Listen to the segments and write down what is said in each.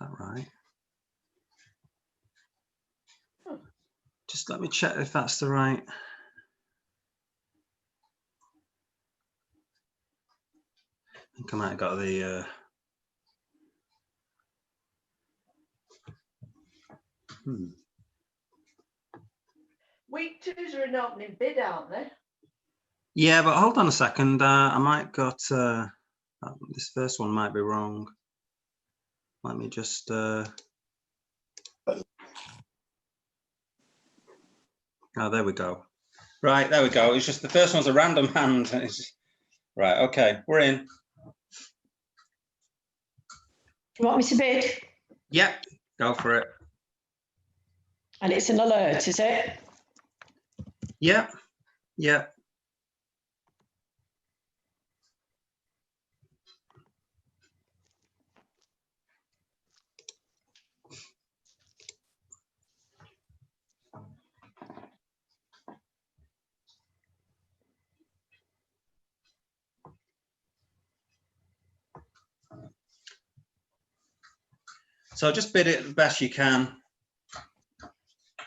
that right? Hmm. Just let me check if that's the right. I think I might have got the. Week twos are an opening bid, aren't they? Yeah, but hold on a second. I might got this first one might be wrong. Let me just. Oh, there we go. Right, there we go. It's just the first one's a random hand. Right, okay, we're in. You want me to bid? Yep, go for it. And it's an alert, is it? Yep, yep. So just bid it the best you can,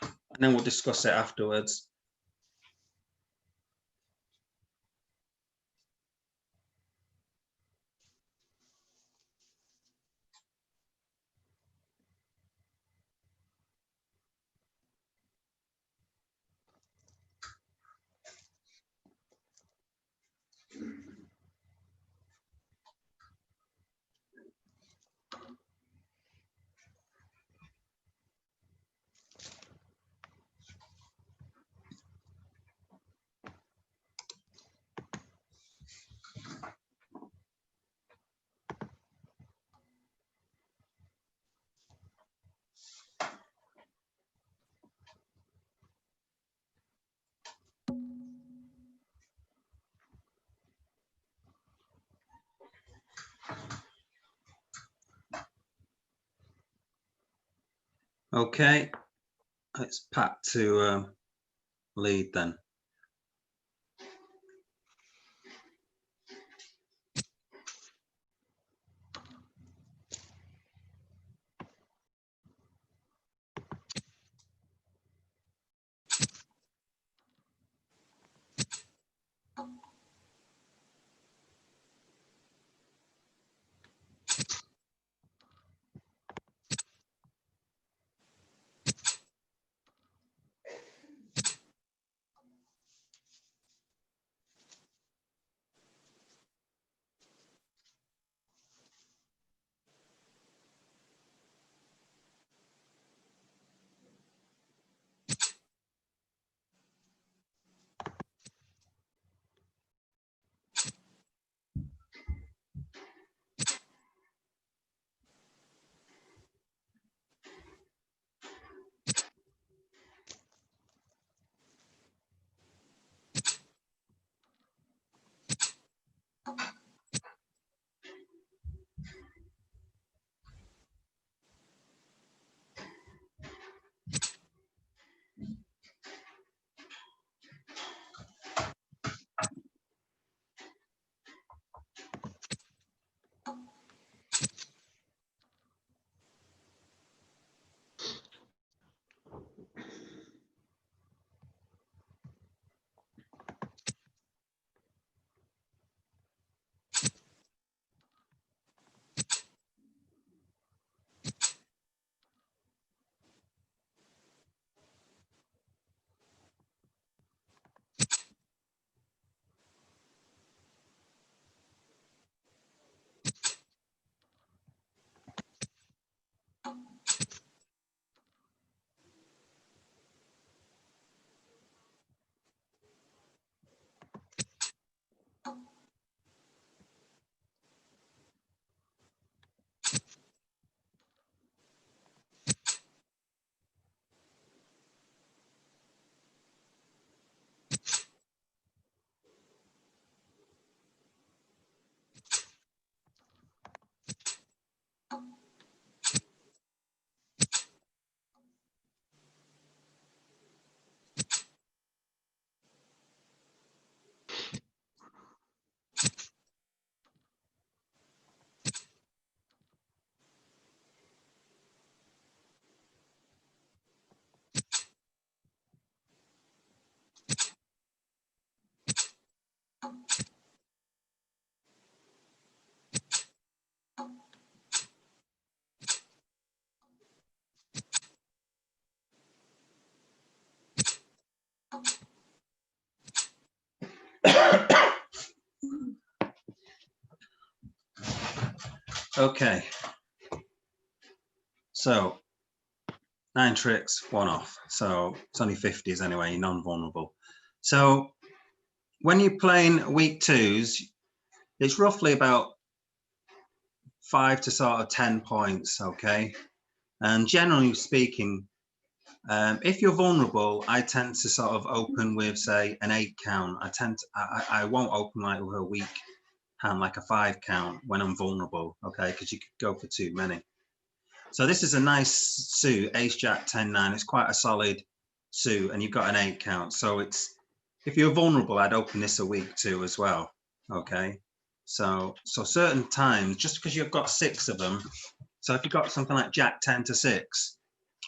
and then we'll discuss it afterwards. Okay, it's Pat to lead then. Okay. So 9 tricks, 1 off. So it's only 50s anyway, non-vulnerable. So when you're playing week 2s, it's roughly about 5 to sort of 10 points, okay? And generally speaking, if you're vulnerable, I tend to sort of open with, say, an 8 count. I won't open like with a weak hand, like a 5 count when I'm vulnerable, okay? Because you could go for too many. So this is a nice suit, Ace Jack 10 9. It's quite a solid suit, and you've got an 8 count. So it's, if you're vulnerable, I'd open this a week 2 as well, okay? So certain times, just because you've got 6 of them, so if you've got something like Jack 10 to 6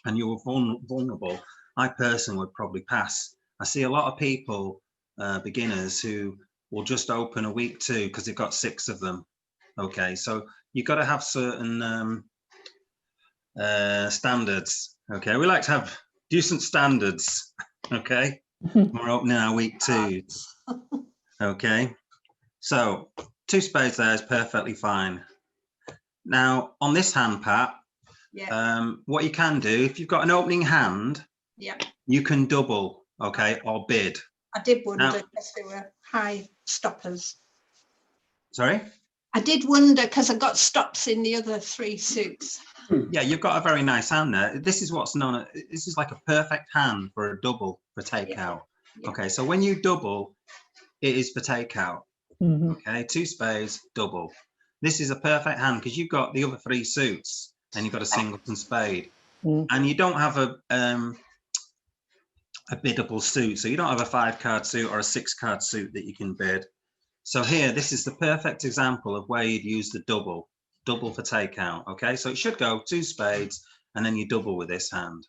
and you're vulnerable, I personally would probably pass. I see a lot of people, beginners, who will just open a week 2 because they've got 6 of them, okay? So you've got to have certain standards, okay? We like to have decent standards, okay? We're opening our week 2, okay? So 2 spades there is perfectly fine. Now on this hand, Pat, what you can do, if you've got an opening hand, you can double, okay, or bid. I did wonder Now- because there were high stoppers. Sorry? I did wonder because I got stops in the other 3 suits. Yeah, you've got a very nice hand there. This is what's known, this is like a perfect hand for a double for takeout. Yeah. Okay, so when you double, it is for takeout. Mhm. Okay, 2 spades, double. This is a perfect hand because you've got the other 3 suits and you've got a singleton spade. Mm. And you don't have a biddable suit. So you don't have a 5-card suit or a 6-card suit that you can bid. So here, this is the perfect example of where you'd use the double for takeout. Okay, so it should go 2 spades and then you double with this hand.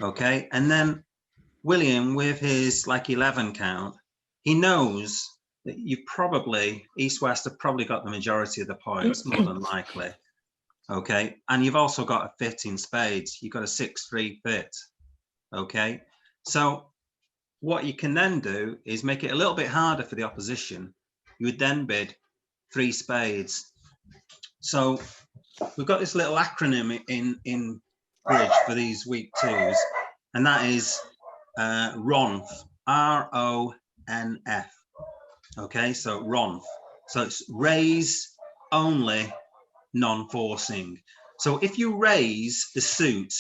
Okay, and then William, with his like 11 count, he knows that you've probably, East-West have probably got the majority of the points, more than likely. Okay, and you've also got a fit in spades. You've got a 6-3 fit. Okay, so what you can then do is make it a little bit harder for the opposition. You would then bid 3 spades. So we've got this little acronym in bridge for these week 2s, and that is RONF, RONF. Okay, so RONF. So it's raise only, non-forcing. So if you raise the suit,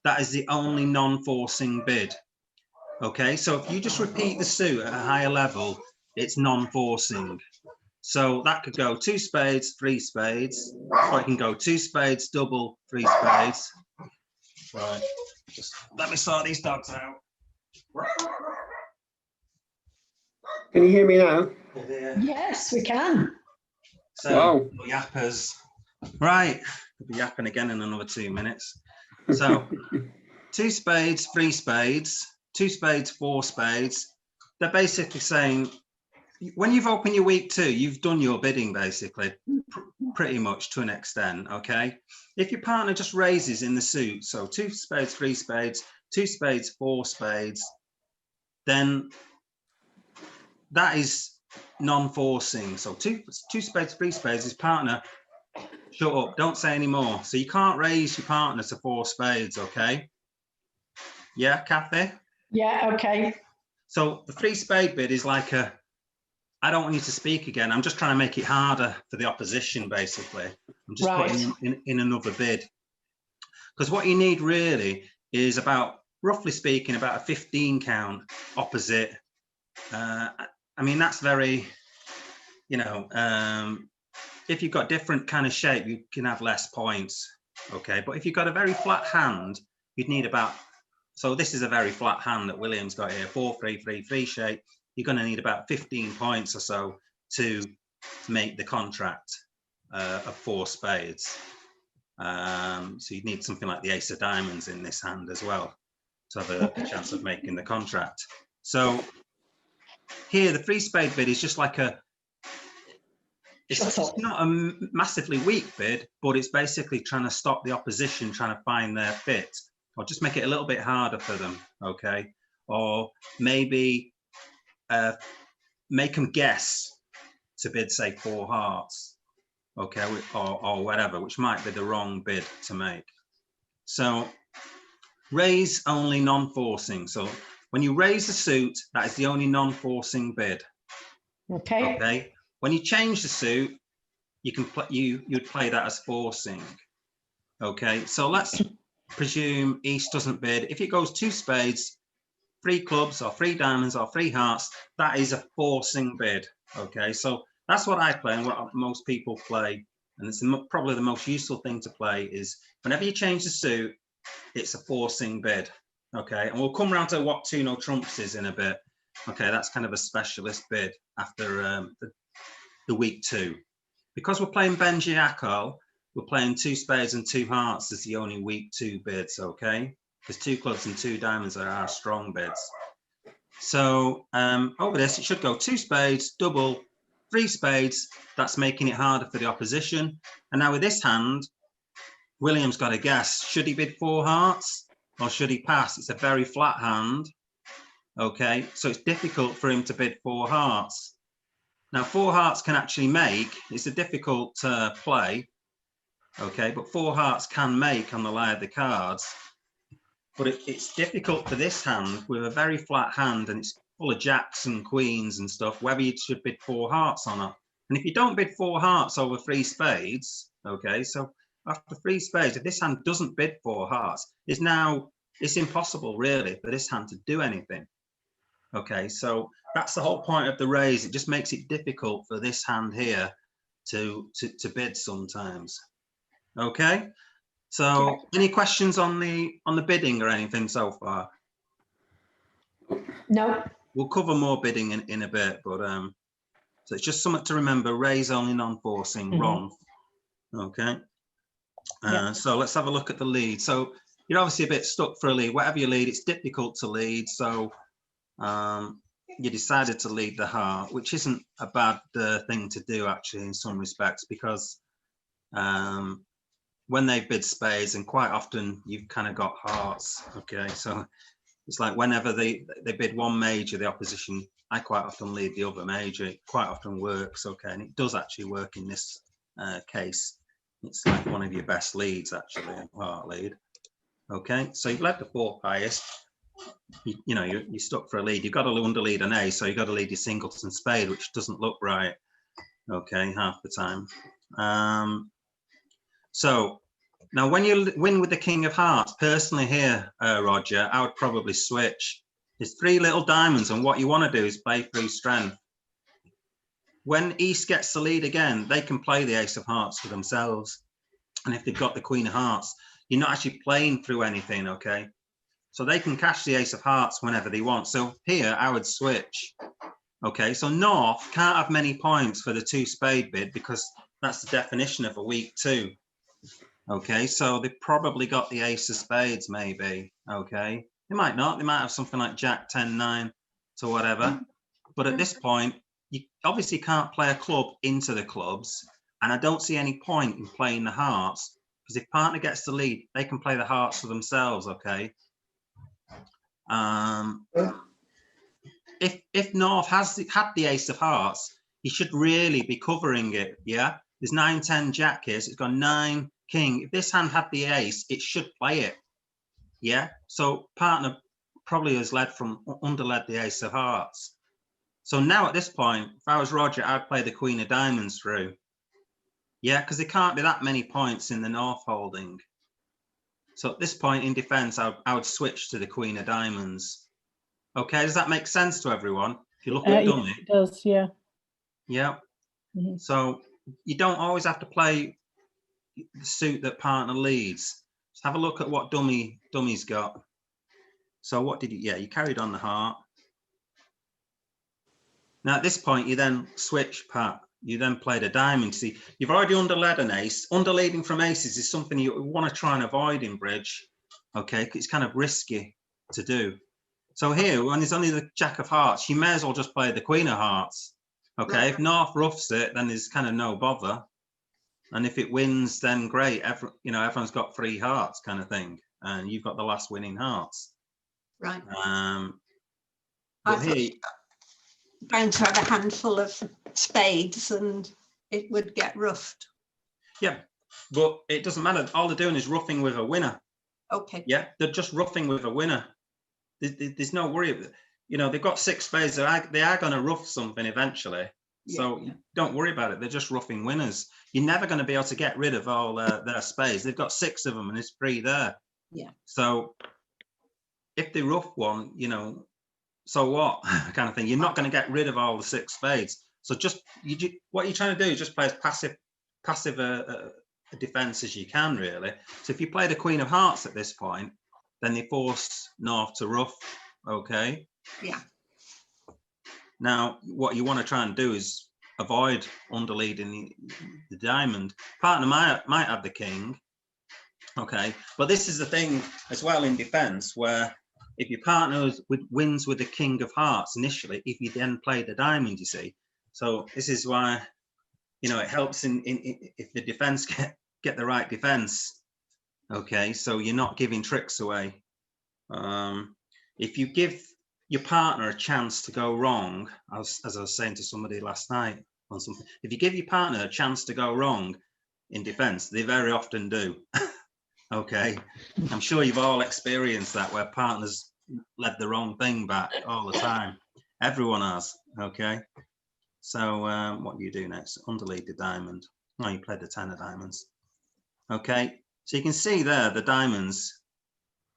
that is the only non-forcing bid. Okay, so if you just repeat the suit at a higher level, it's non-forcing. So that could go 2 spades, 3 spades, or it can go 2 spades, double, 3 spades. Right, just let me sort these dogs out. Can you hear me now? Yes, we can. So, Wow. yappers. Right, we'll be yapping again in another 2 minutes. So, 2 spades, 3 spades, 2 spades, 4 spades. They're basically saying, when you've opened your week 2, you've done your bidding basically, pretty much to an extent, okay? If your partner just raises in the suit, so 2 spades, 3 spades, 2 spades, 4 spades, then that is non-forcing. So two spades, 3 spades, his partner, shut up, don't say any more. So you can't raise your partner to 4 spades, okay? Yeah, Kathy? Yeah, okay. So the 3 spade bid is like a, I don't want you to speak again. I'm just trying to make it harder for the opposition, basically. I'm just Right. putting in another bid. Because what you need really is about, roughly speaking, about a 15 count opposite. I mean, that's very, you know, if you've got different kind of shape, you can have less points, okay? But if you've got a very flat hand, you'd need about, so this is a very flat hand that William's got here, 4-3-3-3 shape. You're going to need about 15 points or so to make the contract of 4 spades. So you'd need something like the ace of diamonds in this hand as well to have a chance of making the contract. So here, the 3 spade bid is just like a, it's not a massively weak bid, but it's basically trying to stop the opposition trying to find their fit, or just make it a little bit harder for them, okay? Or maybe make them guess to bid, say, 4 hearts, okay, or whatever, which might be the wrong bid to make. So raise only non-forcing. So when you raise the suit, that is the only non-forcing bid. Okay. Okay. When you change the suit, you can play, you'd play that as forcing. Okay. So let's presume East doesn't bid. If it goes 2 spades, 3 clubs, or 3 diamonds, or 3 hearts, that is a forcing bid. Okay. So that's what I play and what most people play. And it's probably the most useful thing to play is whenever you change the suit, it's a forcing bid. Okay. And we'll come around to what 2 no trumps is in a bit. Okay. That's kind of a specialist bid after the week 2. Because we're playing Benjiaco, we're playing 2 spades and 2 hearts as the only week 2 bids, okay? Because 2 clubs and 2 diamonds are our strong bids. So over this, it should go 2 spades, double, 3 spades. That's making it harder for the opposition. And now with this hand, William's got to guess, should he bid 4 hearts or should he pass? It's a very flat hand, okay? So it's difficult for him to bid 4 hearts. Now, 4 hearts can actually make, it's a difficult play, okay, but 4 hearts can make on the lie of the cards, but it's difficult for this hand with a very flat hand and it's full of jacks and queens and stuff, whether you should bid 4 hearts or not. And if you don't bid 4 hearts over 3 spades, okay, so after 3 spades, if this hand doesn't bid 4 hearts, it's impossible really for this hand to do anything. Okay, so that's the whole point of the raise. It just makes it difficult for this hand here to bid sometimes. Okay, so any questions on the bidding or anything so far? No. We'll cover more bidding in a bit, but so it's just something to remember: raise only, non-forcing, wrong. Okay, so let's have a look at the lead. So you're obviously a bit stuck for a lead. Whatever you lead, it's difficult to lead. So you decided to lead the heart, which isn't a bad thing to do actually in some respects, because when they bid spades, and quite often you've kind of got hearts, okay, so it's like whenever they bid one major, the opposition, I quite often lead the other major. It quite often works, okay, and it does actually work in this case. It's like one of your best leads actually, a heart lead. Okay, so you've led the 4th highest. You know, you're stuck for a lead. You've got to underlead an ace, so you've got to lead your singleton spade, which doesn't look right, okay, half the time. So now when you win with the king of hearts, personally here, Roger, I would probably switch. There's 3 little diamonds, and what you want to do is play through strength. When East gets the lead again, they can play the ace of hearts for themselves. And if they've got the queen of hearts, you're not actually playing through anything, okay? So they can cash the ace of hearts whenever they want. So here I would switch. Okay, so North can't have many points for the 2 spade bid because that's the definition of a week 2. Okay, so they probably got the ace of spades maybe. Okay, they might not. They might have something like Jack 10, 9 to whatever. But at this point, you obviously can't play a club into the clubs. And I don't see any point in playing the hearts, because if partner gets the lead, they can play the hearts for themselves, okay? If North had the ace of hearts, he should really be covering it, yeah? There's 9, 10 Jack here, so it's got 9, king. If this hand had the ace, it should play it, yeah? So partner probably has underled the ace of hearts. So now at this point, if I was Roger, I'd play the queen of diamonds through. Yeah, because there can't be that many points in the North holding. So at this point in defense, I would switch to the queen of diamonds. Okay, does that make sense to everyone? If you look at dummy. It does, yeah. Yeah. So you don't always have to play the suit that partner leads. Just have a look at what dummy's got. So what did you, yeah, you carried on the heart. Now at this point, you then switch, Pat. You then played a diamond. See, you've already underled an ace. Underleading from aces is something you want to try and avoid in bridge, okay? It's kind of risky to do. So here, when there's only the Jack of hearts, you may as well just play the queen of hearts, okay? If North roughs it, then there's kind of no bother. And if it wins, then great. Everyone's got 3 hearts kind of thing. And you've got the last winning hearts. Right. But here, Bound to have a handful of spades and it would get roughed. Yeah, but it doesn't matter. All they're doing is roughing with a winner. Okay. Yeah, they're just roughing with a winner. There's no worry. You know, they've got 6 spades. They are going to rough something eventually. So Yeah. don't worry about it. They're just roughing winners. You're never going to be able to get rid of all their spades. They've got 6 of them and there's 3 there. Yeah. So if they rough one, you know, so what kind of thing. You're not going to get rid of all the 6 spades. So just what you're trying to do is just play as passive a defense as you can, really. So if you play the Queen of Hearts at this point, then they force North to rough. Okay. Yeah. Now, what you want to try and do is avoid underleading the diamond. Partner might have the king. Okay, but this is the thing as well in defense, where if your partner wins with the King of Hearts initially, if you then play the diamond, you see. So this is why, you know, it helps in if the defense get the right defense. Okay, so you're not giving tricks away. If you give your partner a chance to go wrong, as I was saying to somebody last night on something, if you give your partner a chance to go wrong in defense, they very often do. Okay, I'm sure you've all experienced that, where partners led the wrong thing back all the time. Everyone has. Okay, so what do you do next? Underlead the diamond. Oh, you played the 10 of diamonds. Okay, so you can see there the diamonds,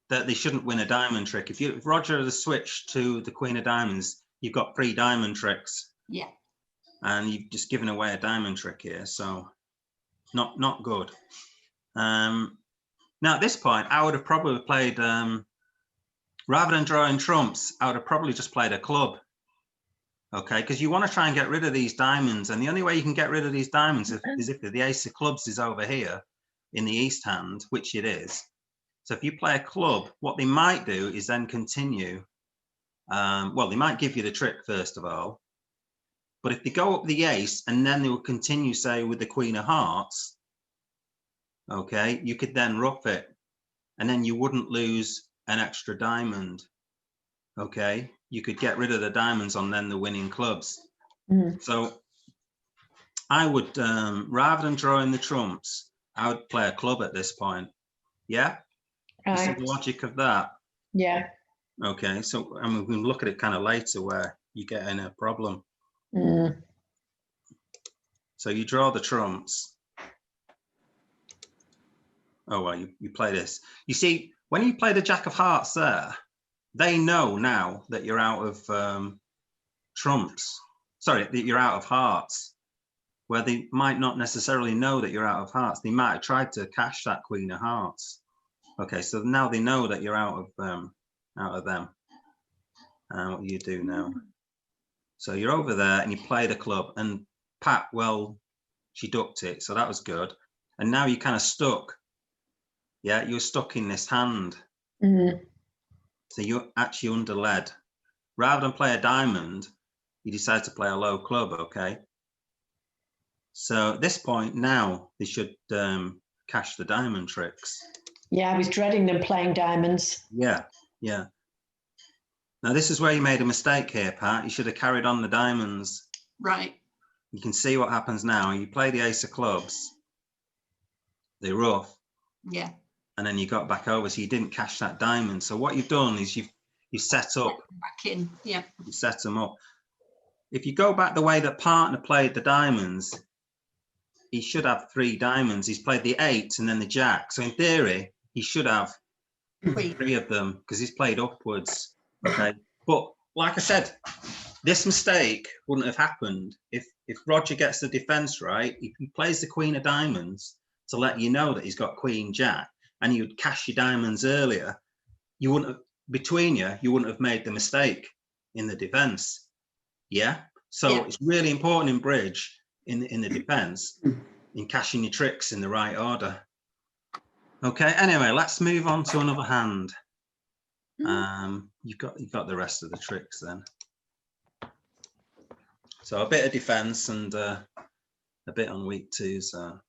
that they shouldn't win a diamond trick. If Roger has switched to the Queen of Diamonds, you've got 3 diamond tricks. Yeah. And you've just given away a diamond trick here, so not good. Now at this point, I would have probably played, rather than drawing trumps, I would have probably just played a club. Okay, because you want to try and get rid of these diamonds, and the only way you can get rid of these diamonds is if the ace of clubs is over here in the east hand, which it is. So if you play a club, what they might do is then continue. Well, they might give you the trick first of all, but if they go up the ace and then they will continue, say, with the Queen of Hearts, okay, you could then rough it, and then you wouldn't lose an extra diamond. Okay, you could get rid of the diamonds on then the winning clubs. So I would, rather than drawing the trumps, I would play a club at this point. Yeah, you see Right. the logic of that? Yeah. Okay, so I mean, we can look at it kind of later where you get in a problem. Mm. So you draw the trumps. Oh, well, you play this. You see, when you play the Jack of Hearts there, they know now that you're out of trumps. Sorry, that you're out of hearts, where they might not necessarily know that you're out of hearts. They might have tried to cash that Queen of Hearts. Okay, so now they know that you're out of them. And what do you do now? So you're over there and you play the club, and Pat, well, she ducked it, so that was good. And now you're kind of stuck. Yeah, you're stuck in this hand. So you're actually under lead. Rather than play a diamond, you decide to play a low club, okay? So at this point now, they should cash the diamond tricks. Yeah, I was dreading them playing diamonds. Yeah, yeah. Now this is where you made a mistake here, Pat. You should have carried on the diamonds. Right. You can see what happens now. You play the ace of clubs, they rough, Yeah. and then you got back over, so you didn't cash that diamond. So what you've done is you set up. Back in. Yeah. You set them up. If you go back the way that partner played the diamonds, he should have 3 diamonds. He's played the 8 and then the jack. So in theory, he should have 3 of them because he's played upwards. Okay. But like I said, this mistake wouldn't have happened if Roger gets the defense right. If he plays the Queen of Diamonds to let you know that he's got Queen Jack, and you would cash your diamonds earlier, you wouldn't have, between you wouldn't have made the mistake in the defense. Yeah. So Yeah. it's really important in bridge, in the defense, in cashing your tricks in the right order. Okay. Anyway, let's move on to another hand. You've got the rest of the tricks then. So a bit of defense and a bit on week 2. So.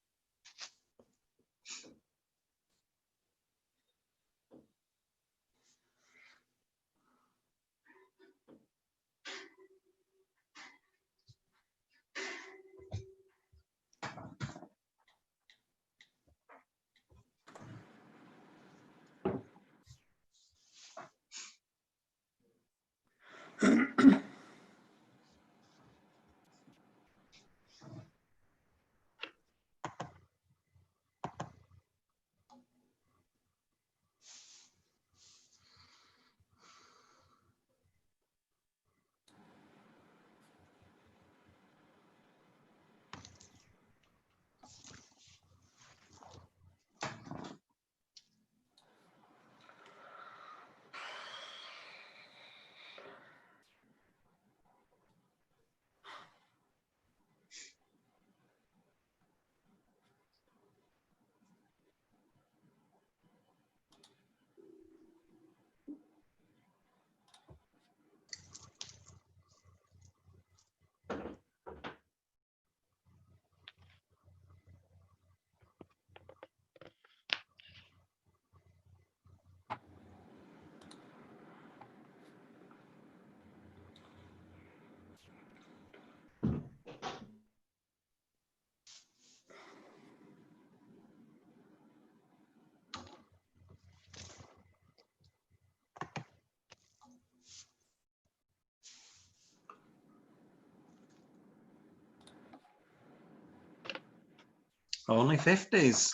Only 50s.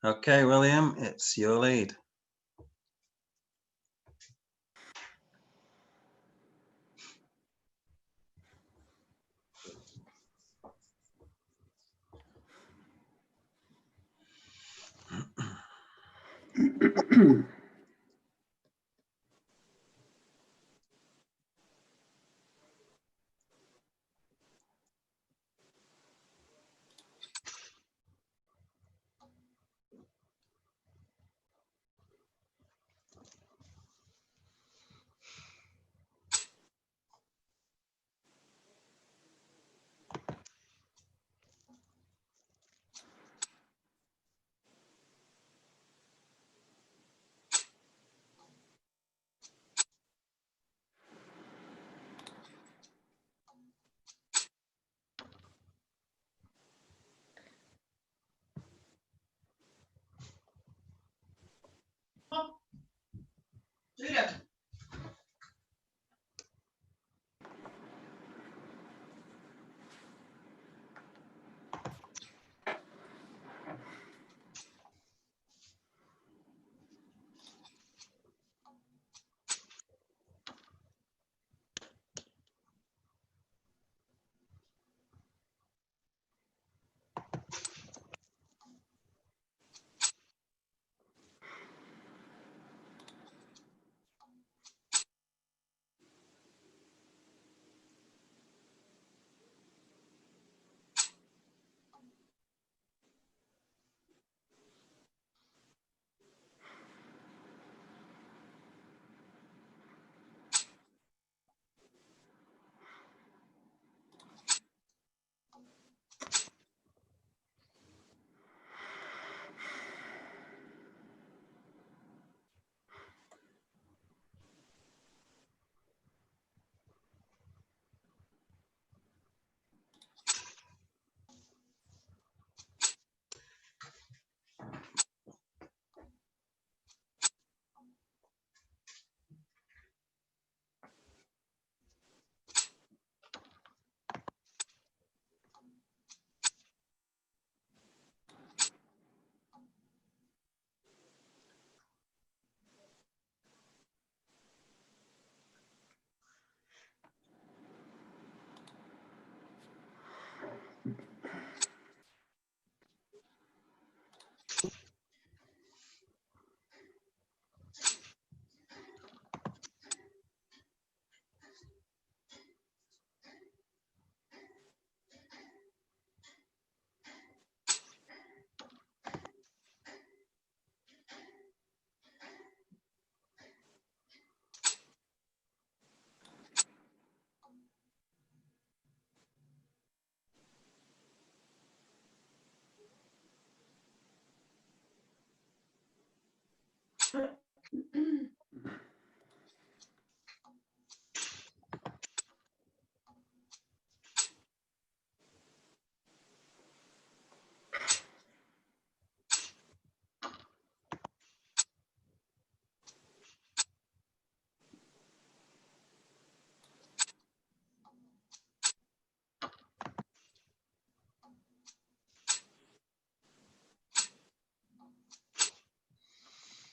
Okay, William, it's your lead.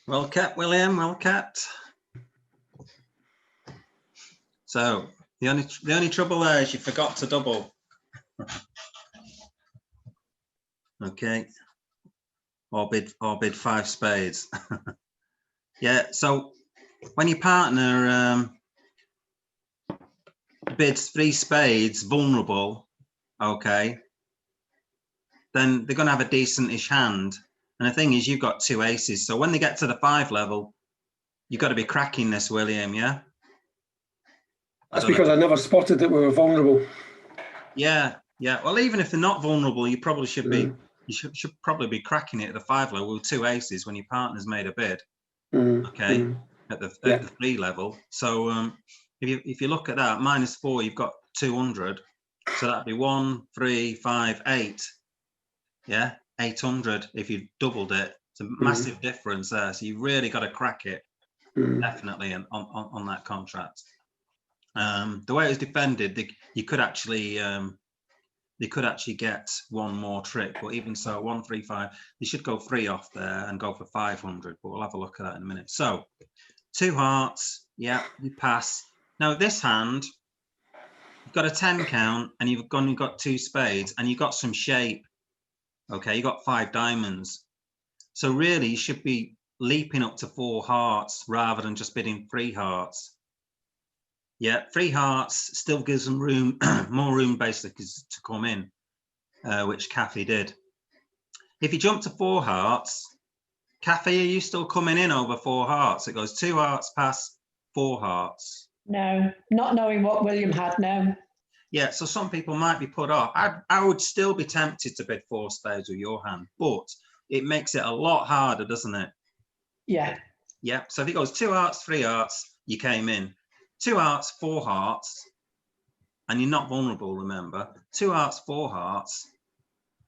Well kept, William, well kept. So the only trouble there is you forgot to double. Okay. Or bid 5 spades. Yeah, so when your partner bids 3 spades vulnerable, okay, then they're going to have a decentish hand. And the thing is, you've got 2 aces. So when they get to the 5 level, you've got to be cracking this, William, yeah? That's because I never spotted that we were vulnerable. Yeah, yeah. Well, even if they're not vulnerable, you probably should be, you should probably be cracking it at the 5 level with 2 aces when your partner's made a bid, okay, at the 3 level. So if you look at that, -4, you've got 200. So that'd be 1, 3, 5, 8. Yeah, 800 if you doubled it. It's a massive difference there. So you really got to crack it, definitely, on that contract. The way it was defended, you could actually they could actually get one more trick, but even so, 1, 3, 5, they should go 3 off there and go for 500, but we'll have a look at that in a minute. So 2 hearts, yeah, you pass. Now this hand, you've got a 10 count and you've got 2 spades and you've got some shape. Okay, you got 5 diamonds. So really you should be leaping up to 4 hearts rather than just bidding 3 hearts. Yeah, 3 hearts still gives them room, more room basically to come in, which Kathy did. If you jump to 4 hearts, Kathy, are you still coming in over 4 hearts? It goes 2 hearts past 4 hearts. No, not knowing what William had, no. Yeah, so some people might be put off. I would still be tempted to bid 4 spades with your hand, but it makes it a lot harder, doesn't it? Yeah. Yeah, so if it goes 2 hearts, 3 hearts, you came in. 2 hearts, 4 hearts, and you're not vulnerable, remember. 2 hearts, 4 hearts,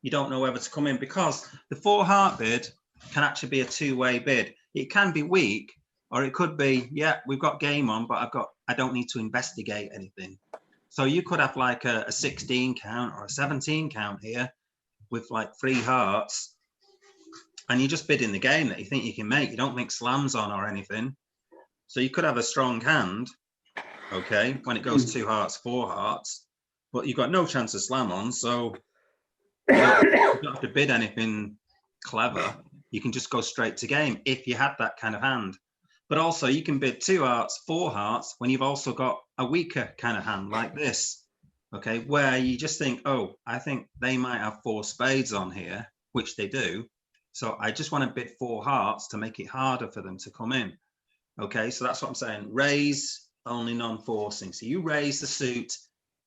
you don't know whether to come in because the 4 heart bid can actually be a 2-way bid. It can be weak, or it could be, yeah, we've got game on, but I don't need to investigate anything. So you could have like a 16 count or a 17 count here with like 3 hearts, and you're just bidding the game that you think you can make. You don't think slams on or anything. So you could have a strong hand, okay, when it goes 2 hearts, 4 hearts, but you've got no chance of slam on, so you don't have to bid anything clever. You can just go straight to game if you had that kind of hand. But also you can bid 2 hearts, 4 hearts when you've also got a weaker kind of hand like this, okay, where you just think, oh, I think they might have 4 spades on here, which they do. So I just want to bid 4 hearts to make it harder for them to come in. Okay, so that's what I'm saying. Raise, only non-forcing. So you raise the suit,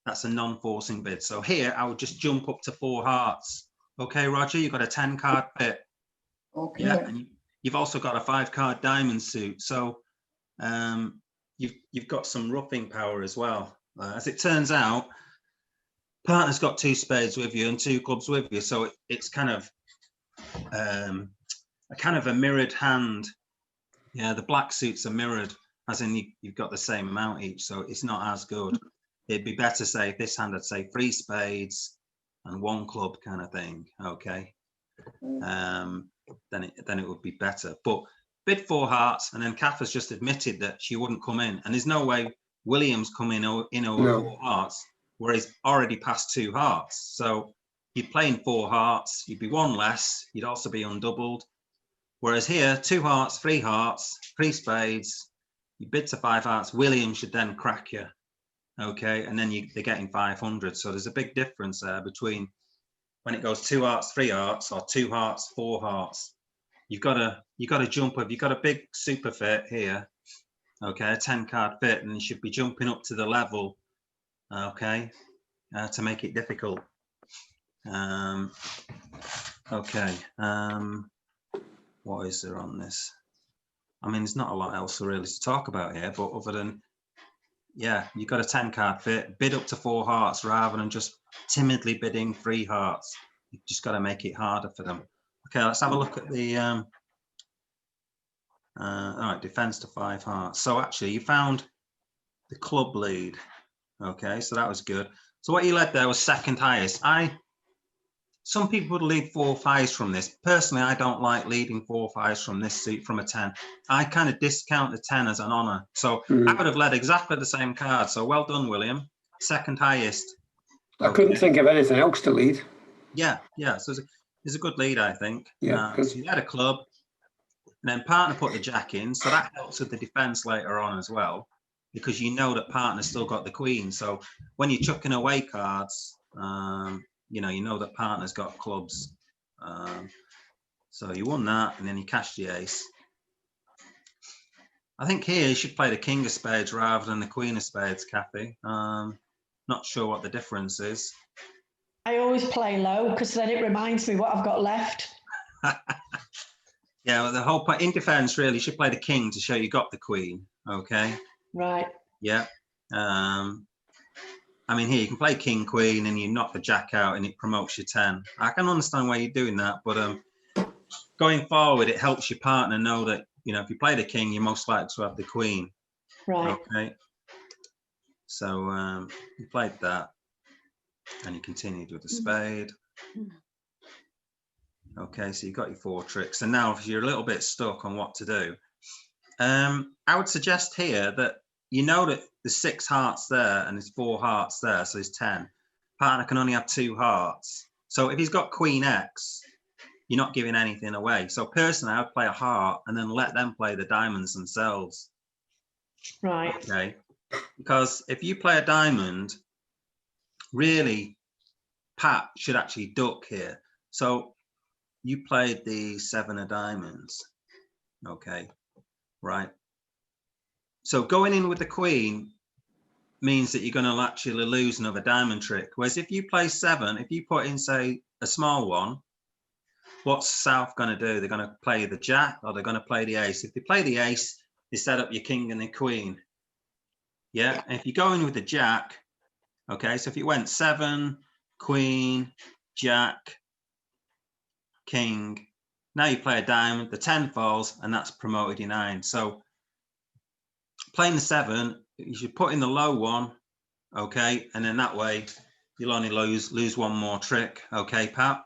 that's a non-forcing bid. So here I would just jump up to 4 hearts. Okay, Roger, you've got a 10 card pit. Okay. Yeah, and you've also got a 5 card diamond suit. So you've got some roughing power as well. As it turns out, partner's got 2 spades with you and 2 clubs with you. So it's kind of a mirrored hand. Yeah, the black suits are mirrored, as in you've got the same amount each, so it's not as good. It'd be better, say, if this hand had, say, 3 spades and 1 club kind of thing, okay? Then it would be better. But bid 4 hearts, and then Kath has just admitted that she wouldn't come in, and there's no way William's coming in over 4 hearts, where he's already passed 2 hearts. So you're playing 4 hearts, you'd be 1 less, you'd also be undoubled. Whereas here, 2 hearts, 3 hearts, 3 spades, you bid to 5 hearts, William should then crack you, okay? And then they're getting 500. So there's a big difference there between when it goes 2 hearts, 3 hearts, or 2 hearts, 4 hearts. You've got to jump up. You've got a big super fit here, okay? A 10 card fit, and you should be jumping up to the level, okay, to make it difficult. Okay. What is there on this? I mean, there's not a lot else really to talk about here, but other than, yeah, you've got a 10 card fit, bid up to 4 hearts rather than just timidly bidding 3 hearts. You've just got to make it harder for them. Okay, let's have a look at the, all right, defense to 5 hearts. So actually you found the club lead. Okay, so that was good. So what you led there was second highest. I some people would lead 4-5s from this. Personally, I don't like leading 4-5s from this suit from a 10. I kind of discount the 10 as an honour. So I would have led exactly the same card. So well done, William. Second highest. I couldn't think of anything else to lead. Yeah. So it's a good lead, I think. Yeah, So you had a club, and then partner put the jack in. So that helps with the defence later on as well, because you know that partner's still got the queen. So when you're chucking away cards, you know that partner's got clubs. So you won that, and then you cashed the ace. I think here you should play the king of spades rather than the queen of spades, Kathy. Not sure what the difference is. I always play low because then it reminds me what I've got left. Yeah, well, the whole point in defence really, you should play the king to show you got the queen. Okay. Right. Yeah. I mean, here you can play king, queen, and you knock the jack out, and it promotes your 10. I can understand why you're doing that, but going forward, it helps your partner know that, if you play the king, you're most likely to have the queen. Right. Okay. So you played that, and you continued with the spade. Okay, so you got your 4 tricks, and now if you're a little bit stuck on what to do, I would suggest here that that there's 6 hearts there and there's 4 hearts there, so there's 10. Partner can only have 2 hearts. So if he's got Queen X, you're not giving anything away. So personally, I would play a heart and then let them play the diamonds themselves. Right. Okay. Because if you play a diamond, really, Pat should actually duck here. So you played the 7 of diamonds. Okay. Right. So going in with the queen means that you're going to actually lose another diamond trick. Whereas if you play 7, if you put in, say, a small one, what's South going to do? They're going to play the jack or they're going to play the ace. If they play the ace, they set up your king and the queen. Yeah. And if you go in with the jack, okay, so if you went 7, queen, jack, king, now you play a diamond, the 10 falls, and that's promoted your 9. So playing the 7, you should put in the low one, okay, and then that way you'll only lose one more trick, okay, Pat?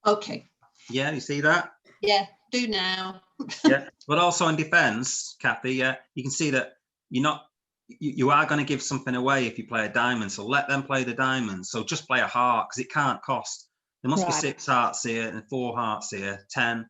Okay. Yeah, you see that? Yeah, do now. Yeah, but also in defense, Kathy, yeah, you can see that you are going to give something away if you play a diamond, so let them play the diamonds. So just play a heart because it can't cost. There must be 6 hearts here and 4 hearts here, 10.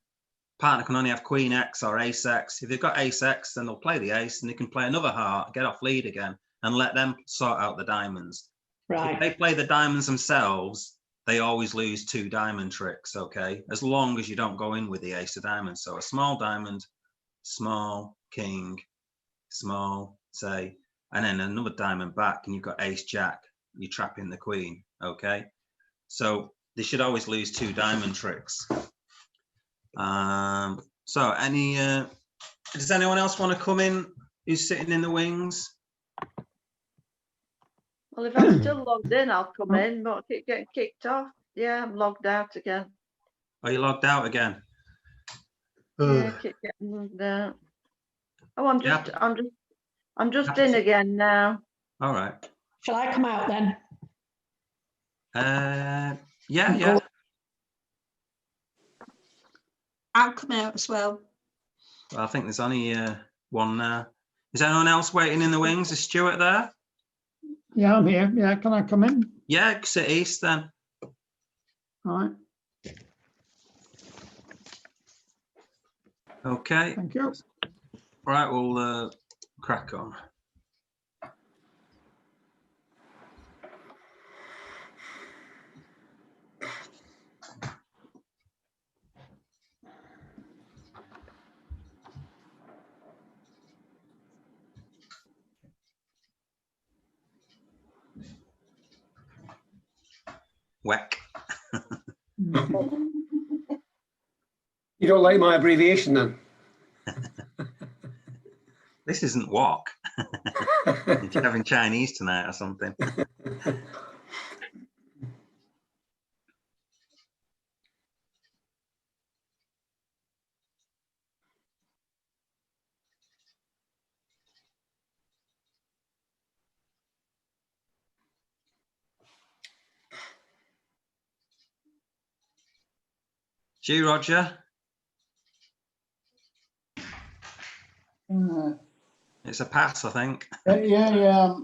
Partner can only have Queen X or Ace X. If they've got Ace X, then they'll play the ace and they can play another heart, get off lead again, and let them sort out the diamonds. Right. If they play the diamonds themselves, they always lose 2 diamond tricks, okay? As long as you don't go in with the ace of diamonds. So a small diamond, small, king, small, say, and then another diamond back, and you've got ace jack, you're trapping the queen, okay? So they should always lose 2 diamond tricks. So does anyone else want to come in who's sitting in the wings? Well, if I'm still logged in, I'll come in, but I keep getting kicked off. Yeah, I'm logged out again. Are you logged out again? Yeah, keep getting logged out. Oh, I'm Yeah. just in again now. All right. Shall I come out then? Yeah. I'll come out as well. Well, I think there's only one there. Is anyone else waiting in the wings? Is Stuart there? Yeah, I'm here. Yeah, can I come in? Yeah, sit east then. All right, Okay. thank you. Right, we'll crack on. Whack. You don't like my abbreviation then? This isn't wok. If you're having Chinese tonight or something. Stu, Roger? It's a pass, I think. Yeah.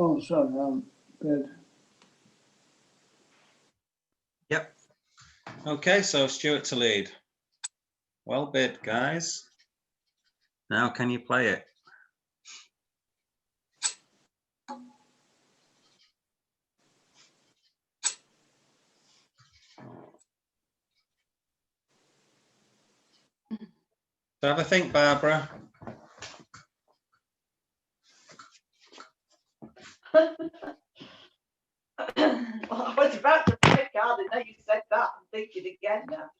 Oh, sorry, good. Yep. Okay, so Stuart to lead. Well bid, guys. Now, can you play it? So have a think, Barbara. Well, I was about to pick card and now you said that. I'm thinking again now.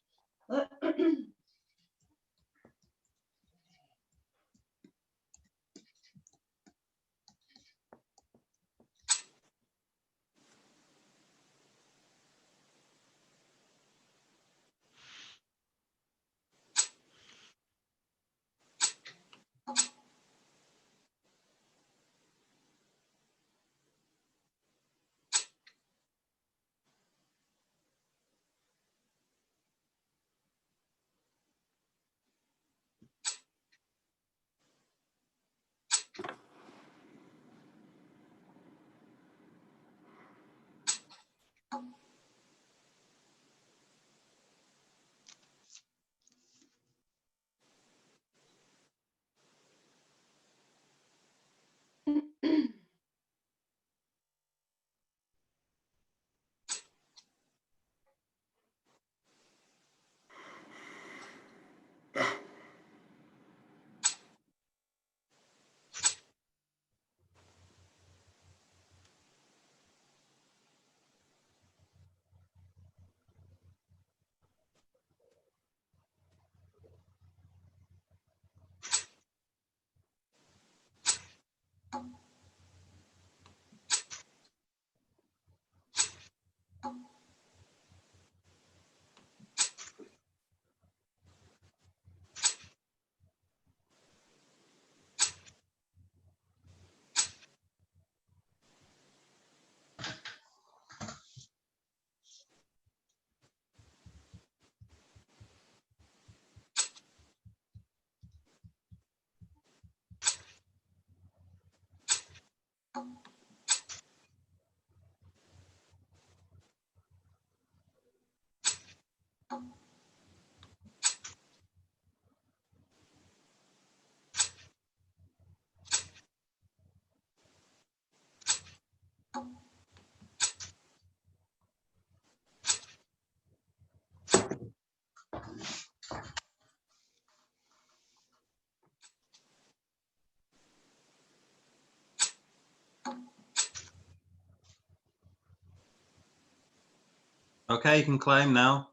Okay, you can claim now.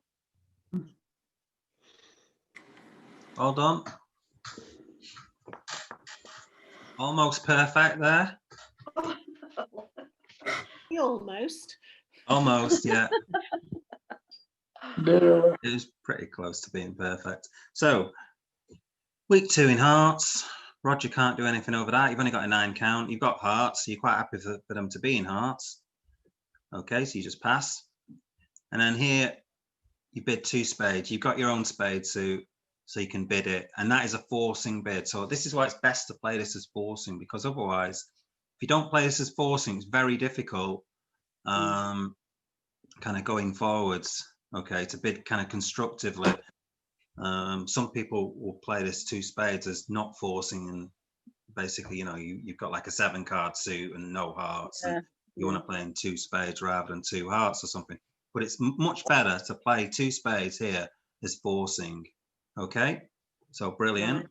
Well done. Almost perfect there. Almost. Almost, yeah. Barely. It was pretty close to being perfect. So, week 2 in hearts. Roger can't do anything over that. You've only got a 9 count. You've got hearts, so you're quite happy for them to be in hearts. Okay, so you just pass. And then here, you bid 2 spades. You've got your own spade suit, so you can bid it, and that is a forcing bid. So this is why it's best to play this as forcing, because otherwise, if you don't play this as forcing, it's very difficult kind of going forwards, okay, to bid kind of constructively. Some people will play this 2 spades as not forcing, and basically, you know, you've got like a 7-card suit and no hearts, and you want to play in 2 spades rather than 2 hearts or something. But it's much better to play 2 spades here as forcing. Okay, so brilliant. Right.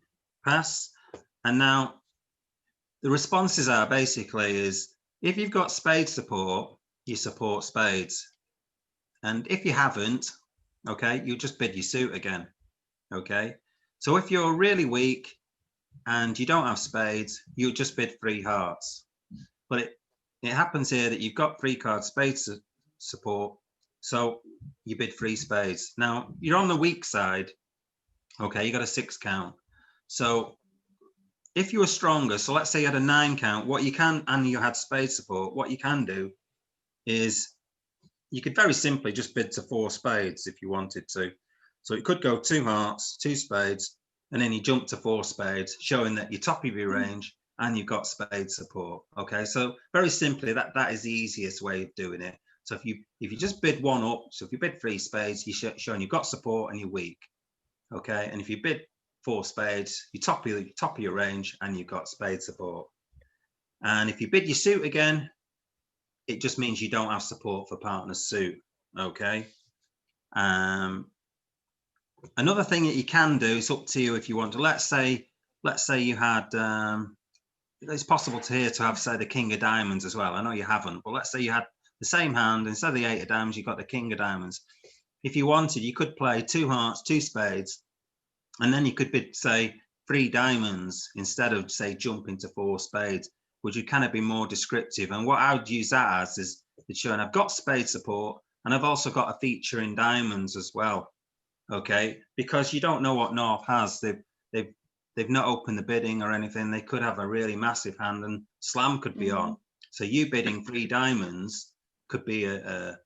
Pass. And now the responses are basically is if you've got spade support, you support spades. And if you haven't, okay, you just bid your suit again. Okay, so if you're really weak and you don't have spades, you just bid 3 hearts. But it happens here that you've got 3-card spades support, so you bid 3 spades. Now you're on the weak side. Okay, you got a 6 count. So if you were stronger, so let's say you had a 9 count, what you can, and you had spade support, what you can do is you could very simply just bid to 4 spades if you wanted to. So it could go 2 hearts, 2 spades, and then you jump to 4 spades, showing that you're top of your range and you've got spade support. Okay, so very simply, that is the easiest way of doing it. So if you just bid 1 up, so if you bid 3 spades, you're showing you've got support and you're weak. Okay, and if you bid 4 spades, you're top of your range and you've got spade support. And if you bid your suit again, it just means you don't have support for partner's suit. Okay. Another thing that you can do, it's up to you if you want to. Let's say you had. It's possible to have, say, the king of diamonds as well. I know you haven't, but let's say you had the same hand, instead of the 8 of diamonds, you've got the king of diamonds. If you wanted, you could play 2 hearts, 2 spades, and then you could bid, say, 3 diamonds instead of, say, jumping to 4 spades. Would you kind of be more descriptive? And what I would use that as is showing I've got spade support and I've also got a feature in diamonds as well. Okay, because you don't know what North has. They've not opened the bidding or anything. They could have a really massive hand and slam could be on. So you bidding 3 diamonds could be a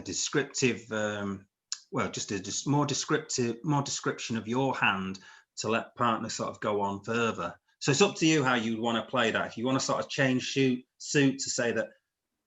descriptive, well, just more description of your hand to let partner sort of go on further. So it's up to you how you want to play that. If you want to sort of change suit to say that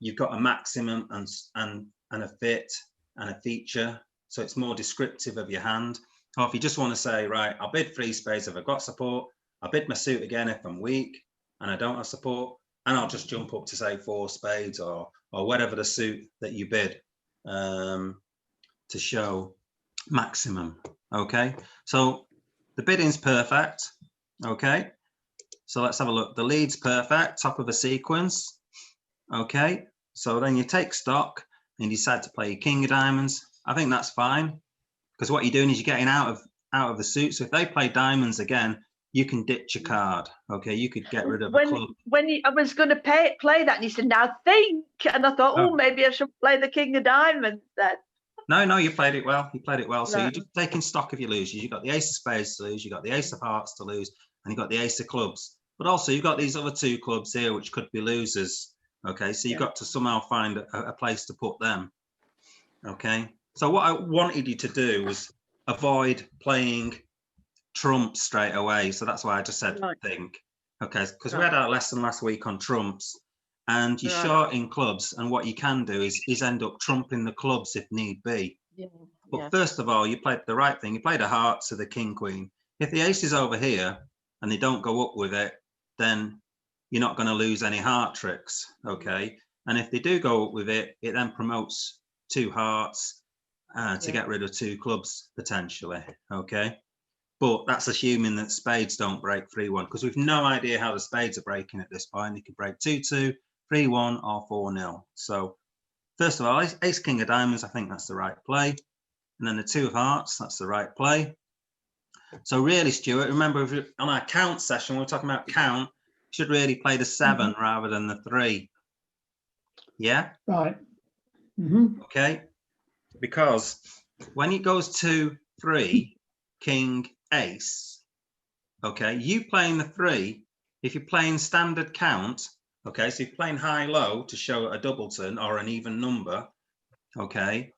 you've got a maximum and a fit and a feature, so it's more descriptive of your hand. Or if you just want to say, right, I'll bid 3 spades if I've got support, I'll bid my suit again if I'm weak and I don't have support, and I'll just jump up to, say, 4 spades or whatever the suit that you bid to show maximum. Okay, so the bidding's perfect. Okay, so let's have a look. The lead's perfect, top of a sequence. Okay, so then you take stock and you decide to play your king of diamonds. I think that's fine, because what you're doing is you're getting out of the suit. So if they play diamonds again, you can ditch a card. Okay, you could get rid of a club. I was going to play that, and he said, "Now think," and I thought, oh, maybe I should play the king of diamonds then. No, you played it well. You played it well. So Right. you're just taking stock of your losers. You've got the ace of spades to lose. You've got the ace of hearts to lose, and you've got the ace of clubs. But also you've got these other 2 clubs here, which could be losers. Okay, so you've got to somehow find a place to put them. Okay, so what I wanted you to do was avoid playing trumps straight away. So that's why I just said think. Okay, because we had our lesson last week on trumps, and you're short in clubs, and what you can do is end up trumping the clubs if need be. But first of all, you played the right thing. You played a heart to the king queen. If the ace is over here and they don't go up with it, then you're not going to lose any heart tricks. Okay, and if they do go up with it, it then promotes 2 hearts to get rid of 2 clubs potentially. Okay, but that's assuming that spades don't break 3-1, because we've no idea how the spades are breaking at this point. They could break 2-2, 3-1, or 4-0. So first of all, ace king of diamonds, I think that's the right play. And then the 2 of hearts, that's the right play. So really, Stuart, remember on our count session, we were talking about count, you should really play the 7 rather than the 3. Yeah? Right. Okay. Because when it goes to 3, king, ace, okay, you playing the 3, if you're playing standard count, okay, so you're playing high-low to show a doubleton or an even number, okay,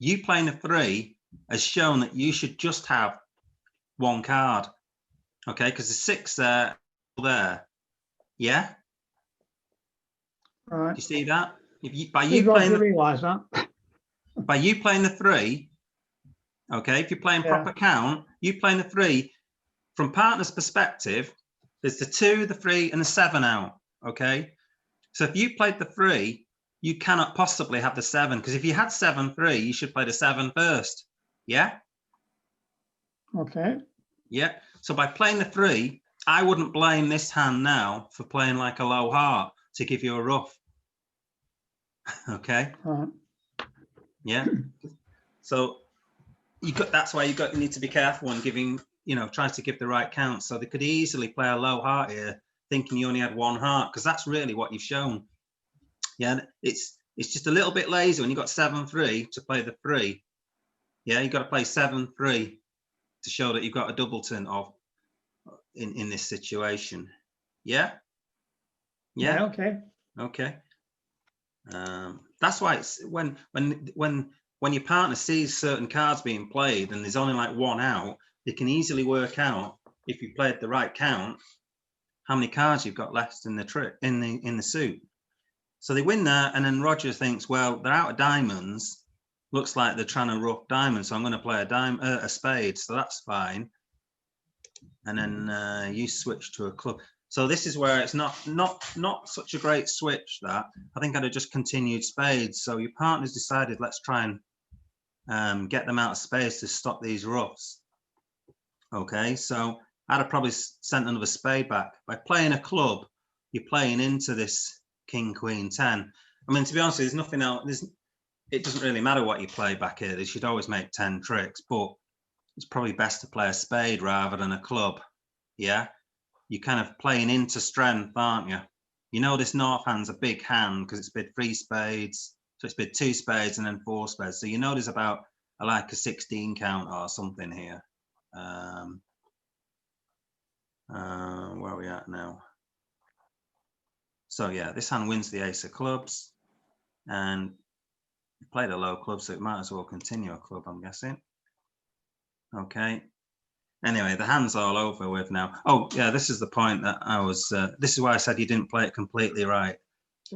you playing a 3 has shown that you should just have 1 card. Okay, because the 6 there, yeah. Right. Do you see that? If you by You've you got playing to the, realise that. by you playing the 3, okay, if you're playing Yeah. proper count, you playing the 3 from partner's perspective, there's the 2, the 3, and the 7 out. Okay, so if you played the 3, you cannot possibly have the 7, because if you had 7-3, you should play the 7 first. Yeah. Okay. Yeah. So by playing the 3, I wouldn't blame this hand now for playing like a low heart to give you a rough. Okay. Right. Yeah. So that's why you need to be careful when giving, try to give the right count. So they could easily play a low heart here, thinking you only had 1 heart, because that's really what you've shown. Yeah. It's just a little bit lazy when you got 7-3 to play the 3. Yeah. You got to play 7-3 to show that you've got a doubleton of in this situation. Yeah. Yeah. Okay. Okay. That's why it's when your partner sees certain cards being played and there's only like 1 out, they can easily work out, if you played the right count, how many cards you've got left in the trick in the suit. So they win that, and then Roger thinks, well, they're out of diamonds. Looks like they're trying to rough diamonds, so I'm going to play a spade. So that's fine. And then you switch to a club. So this is where it's not such a great switch. That I think I'd have just continued spades. So your partner's decided, let's try and get them out of spades to stop these roughs. Okay, so I'd have probably sent another spade back. By playing a club, you're playing into this king, queen, 10. I mean, to be honest, there's nothing else. It doesn't really matter what you play back here. They should always make 10 tricks, but it's probably best to play a spade rather than a club. Yeah. You're kind of playing into strength, aren't you? You know, this North hand's a big hand because it's bid 3 spades. So it's bid 2 spades and then 4 spades. So you know there's about like a 16 count or something here. Where are we at now? So yeah, this hand wins the ace of clubs and played a low club, so it might as well continue a club, I'm guessing. Okay. Anyway, the hand's all over with now. Oh, yeah, this is the point that I was, this is why I said you didn't play it completely right.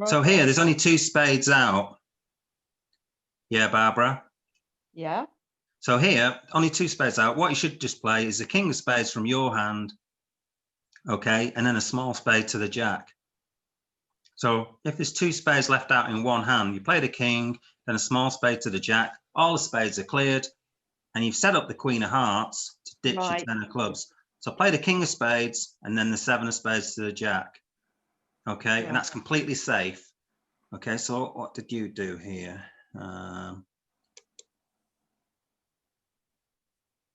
So here, there's only 2 spades out. Yeah, Barbara? Yeah. So here, only 2 spades out. What you should just play is the king of spades from your hand, okay, and then a small spade to the jack. So if there's 2 spades left out in one hand, you play the king, then a small spade to the jack. All the spades are cleared, and you've set up the queen of hearts to ditch your 10 of clubs. So play the king of spades and then the 7 of spades to the jack. Okay, and that's completely safe. Okay, so what did you do here?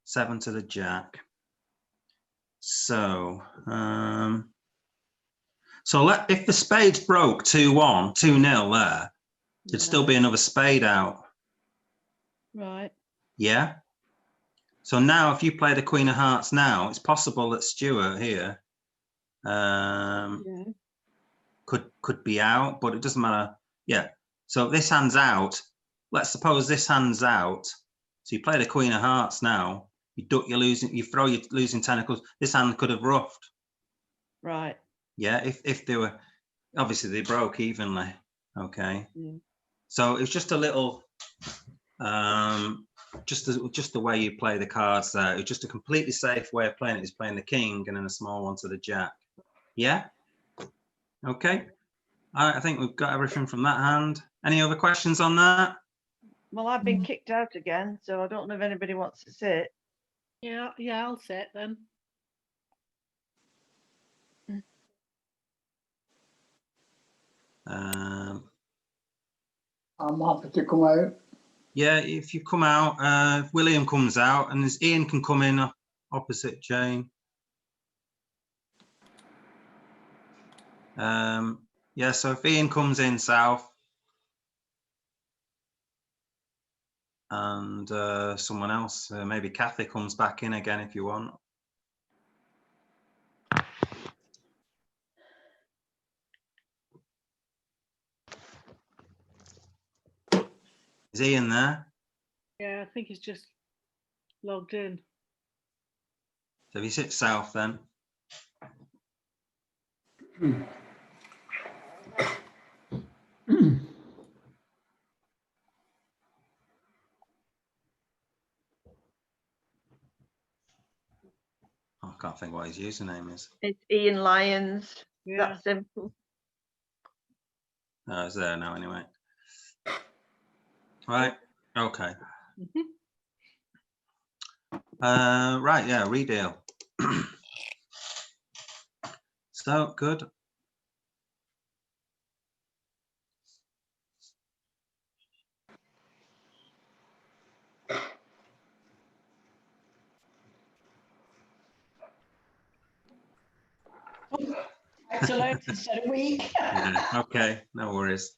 7 to the jack. So, if the spades broke 2-1, 2-0 there, there'd still be another spade out. Right. Yeah. So now, if you play the queen of hearts now, it's possible that Stuart here could be out, but it doesn't matter. Yeah. So this hand's out. Let's suppose this hand's out. So you play the queen of hearts now. You duck, you're losing. You throw, you're losing tentacles. This hand could have roughed. Right. Yeah. If they were, obviously they broke evenly. Okay. Yeah. So it's just a little. Just the way you play the cards there. It's just a completely safe way of playing it is playing the king and then a small one to the jack. Yeah. Okay. I think we've got everything from that hand. Any other questions on that? Well, I've been kicked out again, so I don't know if anybody wants to sit. Yeah, I'll sit then. I'm happy to come out. Yeah, if you come out, if William comes out, and there's Ian can come in opposite Jane. Yeah, so if Ian comes in south, and someone else, maybe Kathy comes back in again if you want. Is Ian there? Yeah, I think he's just logged in. So if you sit south, then I can't think what his username is. It's Ian Lyons. Yeah. That's simple. Oh, it's there now anyway. Right. Okay. Mhm. Right. Yeah. Redeal. So good. It's alert instead of week. Yeah. Okay. No worries.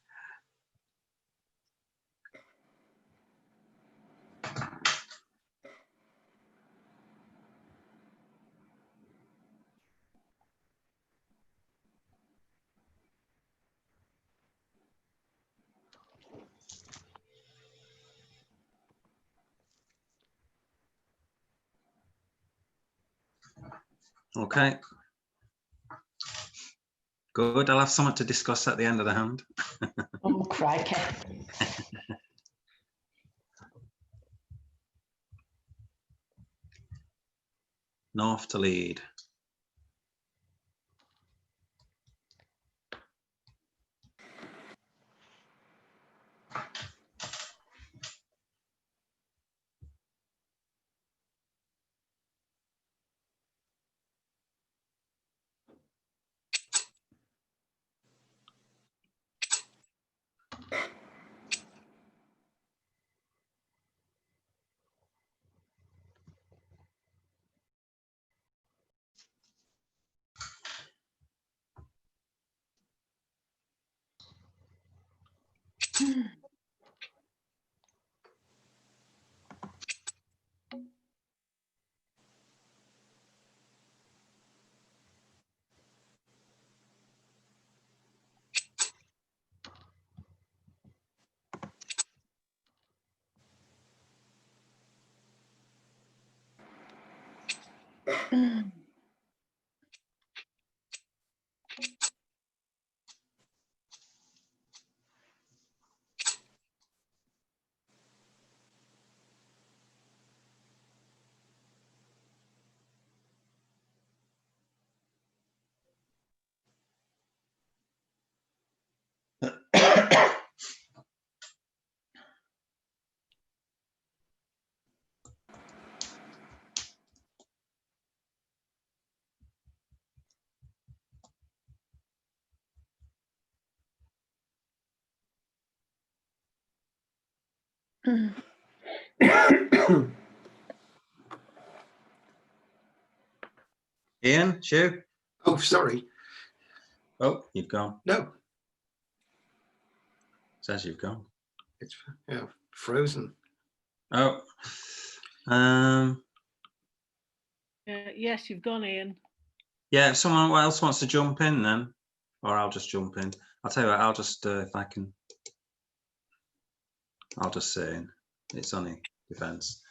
Okay. Good. I'll have something to discuss at the end of the hand. Oh, crikey. North to lead. Ian, shoot. Oh, sorry. Oh, you've gone. No, Says you've gone. it's frozen. Oh. Yes, you've gone, Ian. Yeah, if someone else wants to jump in then, or I'll just jump in. I'll tell you what, I'll just, if I can, I'll just sit in. It's only defense.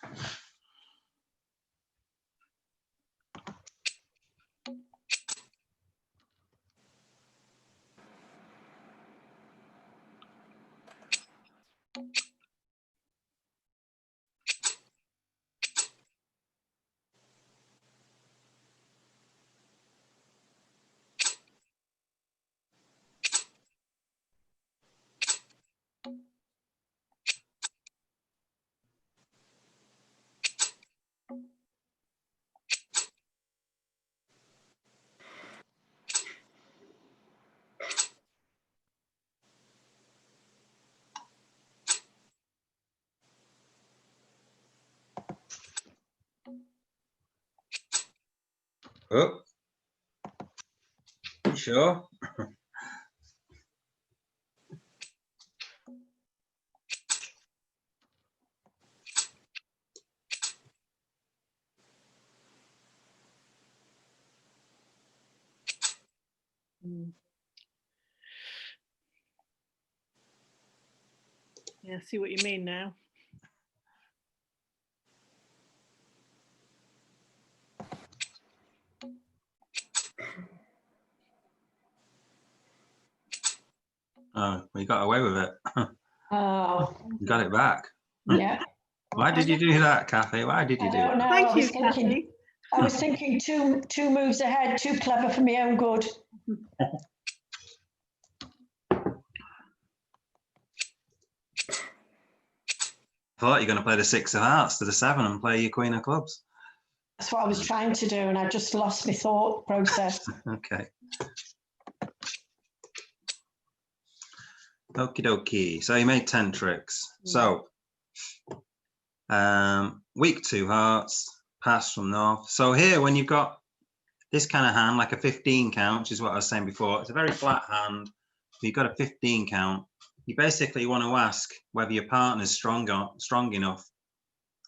Oh. You sure? Mm. Yeah, I see what you mean now. You got away with it. Oh, You got it back. yeah. Why did you do that, Kathy? Why did you I do don't that? know. Thank you, Kathy. I was thinking two moves ahead, too clever for my own good. I thought you were going to play the 6 of hearts to the 7 and play your Queen of clubs. That's what I was trying to do, and I just lost my thought process. Okay. Okie dokie. So you made 10 tricks. So weak 2 hearts, pass from north. So here, when you've got this kind of hand, like a 15 count, which is what I was saying before, it's a very flat hand. You've got a 15 count. You basically want to ask whether your partner's strong enough.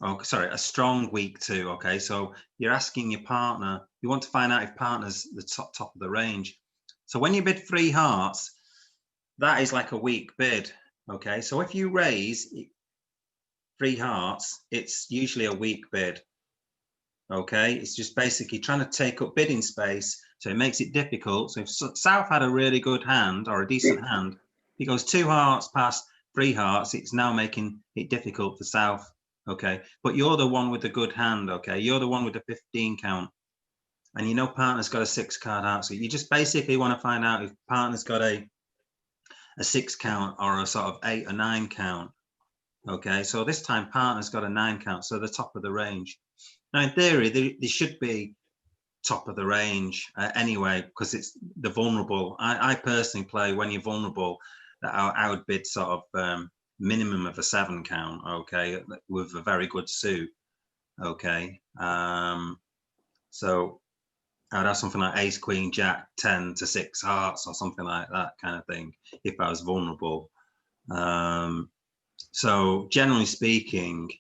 Oh, sorry, a strong weak 2. Okay, so you're asking your partner. You want to find out if partner's the top of the range. So when you bid 3 hearts, that is like a weak bid. Okay, so if you raise 3 hearts, it's usually a weak bid. Okay, it's just basically trying to take up bidding space, so it makes it difficult. So if South had a really good hand or a decent hand, he goes 2 hearts past 3 hearts, it's now making it difficult for South. Okay, but you're the one with the good hand. Okay, you're the one with the 15 count, and you know partner's got a 6 card out, so you just basically want to find out if partner's got a 6 count or a sort of 8 or 9 count. Okay, so this time partner's got a 9 count, so the top of the range. Now in theory they should be top of the range anyway, because it's the vulnerable. I personally play when you're vulnerable that I would bid sort of minimum of a 7 count, okay, with a very good suit. Okay, so I'd have something like ace, queen, jack, 10 to 6 hearts or something like that kind of thing if I was vulnerable. So generally speaking,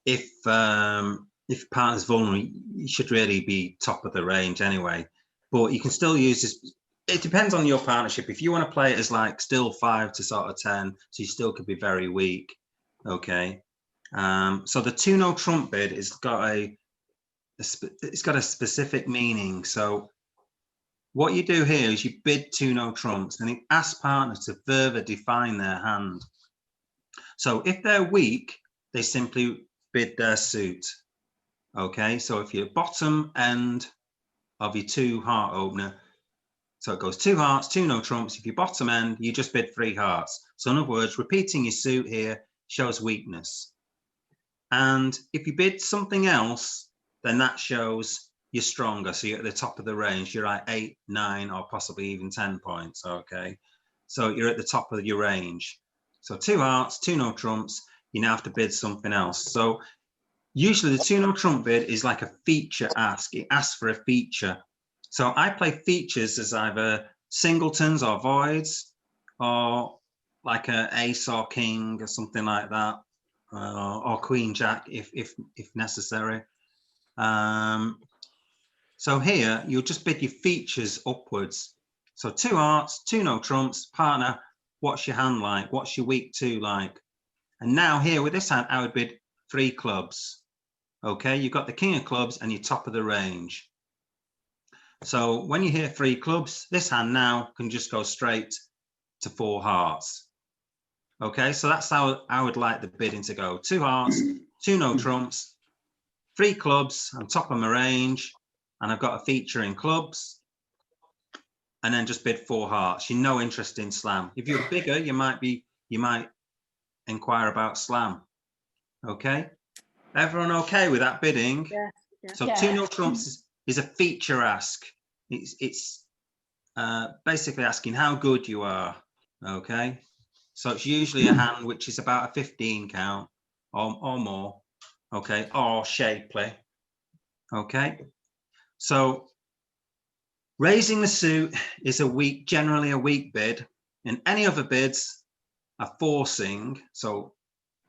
if partner's vulnerable, you should really be top of the range anyway. But you can still use this. It depends on your partnership. If you want to play it as like still 5 to sort of 10, so you still could be very weak. Okay. So the 2 no trump bid has got it's got a specific meaning. So what you do here is you bid 2 no trumps and you ask partners to further define their hand. So if they're weak, they simply bid their suit. Okay, so if your bottom end of your 2 heart opener, so it goes 2 hearts, 2 no trumps. If your bottom end, you just bid 3 hearts. So in other words, repeating your suit here shows weakness. And if you bid something else, then that shows you're stronger. So you're at the top of the range. You're at 8, 9, or possibly even 10 points. Okay, so you're at the top of your range. So 2 hearts, 2 no trumps. You now have to bid something else. So usually the 2 no trump bid is like a feature ask. It asks for a feature. So I play features as either singletons or voids, or like an ace or king or something like that, or queen jack if necessary. So here you'll just bid your features upwards. So 2 hearts, 2 no trumps, partner. What's your hand like? What's your weak 2 like? And now here with this hand, I would bid 3 clubs. Okay, you've got the king of clubs and you're top of the range. So when you hear 3 clubs, this hand now can just go straight to 4 hearts. Okay, so that's how I would like the bidding to go. 2 hearts, 2 no trumps, 3 clubs, I'm top of my range, and I've got a feature in clubs, and then just bid 4 hearts. You're no interest in slam. If you're bigger, you might inquire about slam. Okay, everyone okay with that bidding? Yeah. Yeah. So Yeah. 2 no trumps is a feature ask. It's basically asking how good you are. Okay, so it's usually a hand which is about a 15 count or more. Okay, or shapely. Okay, so raising the suit is generally a weak bid, and any other bids are forcing. So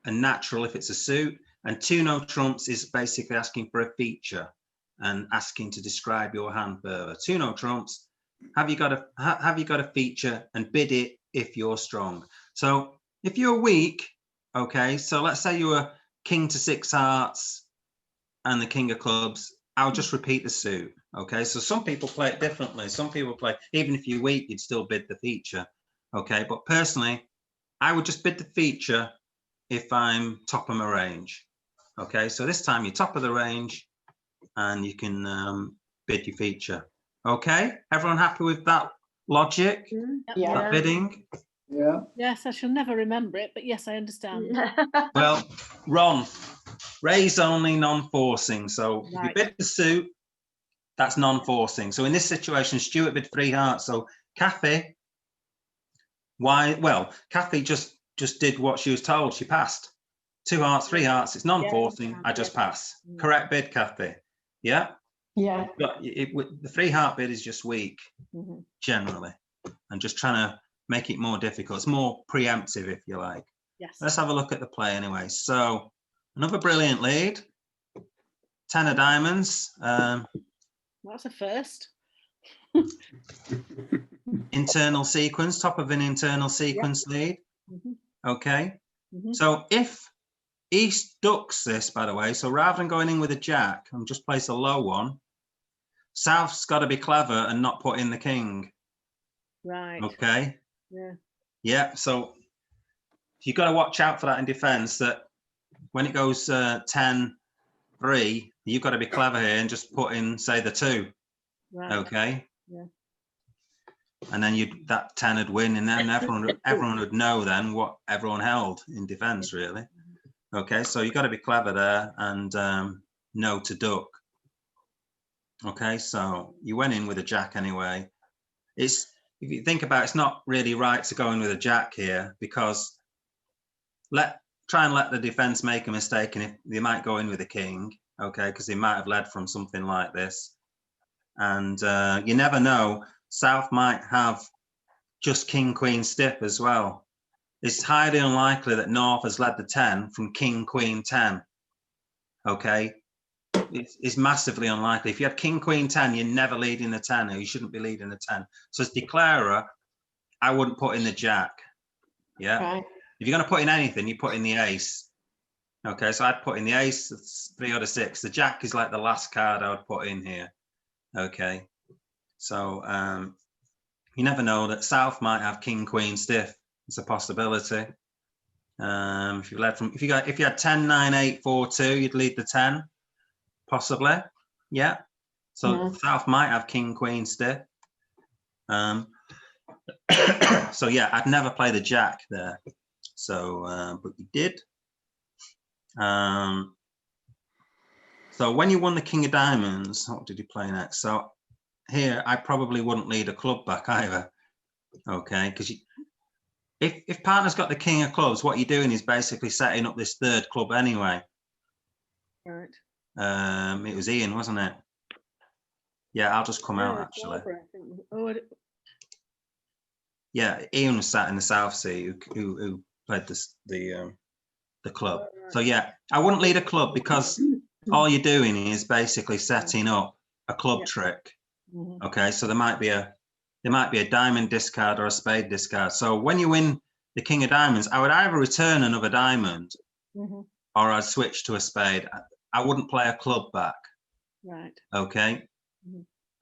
a natural if it's a suit, and 2 no trumps is basically asking for a feature and asking to describe your hand further. 2 no trumps, have you got a feature, and bid it if you're strong. So if you're weak, okay, so let's say you were king to 6 hearts and the king of clubs, I'll just repeat the suit. Okay, so some people play it differently. Some people play, even if you're weak, you'd still bid the feature. Okay, but personally, I would just bid the feature if I'm top of my range. Okay, so this time you're top of the range and you can bid your feature. Okay, everyone happy with that logic, Yeah. that bidding? Yeah, Yes, I shall never remember it, but yes, I understand. Well, Ron, raise only, non-forcing. So if you Right. bid the suit, that's non-forcing. So in this situation, Stuart bid 3 hearts. So Kathy, why? Well, Kathy just did what she was told. She passed. 2 hearts, 3 hearts. It's non-forcing. I just pass. Correct bid, Kathy. Yeah. Yeah. But the 3 heart bid is just weak Mhm. generally, and just trying to make it more difficult. It's more preemptive, if you like. Yes. Let's have a look at the play anyway. So another brilliant lead. 10 of diamonds. That's a first. Internal sequence, top of an internal sequence lead. Mhm. Okay. Mhm. So if East ducks this, by the way, so rather than going in with a jack and just place a low one, South's got to be clever and not put in the king. Right. Okay. Yeah. Yeah. So you've got to watch out for that in defense, that when it goes 10-3, you've got to be clever here and just put in, say, the 2. Right. Okay. Yeah. And then that 10 would win, and then everyone would know then what everyone held in defense, really. Okay, so you've got to be clever there and know to duck. Okay, so you went in with a jack anyway. If you think about it, it's not really right to go in with a jack here, because try and let the defense make a mistake, and if they might go in with a king, okay, because they might have led from something like this. And you never know, South might have just king, queen, stiff as well. It's highly unlikely that North has led the 10 from king, queen, 10. Okay, it's massively unlikely. If you had king, queen, 10, you're never leading the 10, or you shouldn't be leading the 10. So as declarer, I wouldn't put in the jack. Yeah. Right. If you're going to put in anything, you put in the ace. Okay, so I'd put in the ace, 3 out of 6. The jack is like the last card I would put in here. Okay, so you never know that South might have king, queen, stiff. It's a possibility. If you had 10, 9, 8, 4, 2, you'd lead the 10, possibly. Yeah. So South might have king, queen, stiff. So yeah, I'd never play the jack there. So, but you did. So when you won the king of diamonds, what did you play next? So here, I probably wouldn't lead a club back either. Okay, because if partner's got the king of clubs, what you're doing is basically setting up this 3rd club anyway. Right. It was Ian, wasn't it? Yeah, I'll just come out actually. Barbara, I think. Oh, Yeah, Ian was sat in the South Sea who played the club. So yeah, I wouldn't lead a club, because all you're doing is basically setting up a club trick. Okay, so there might be a diamond discard or a spade discard. So when you win the king of diamonds, I would either return another diamond or I'd switch to a spade. I wouldn't play a club back. Right. Okay.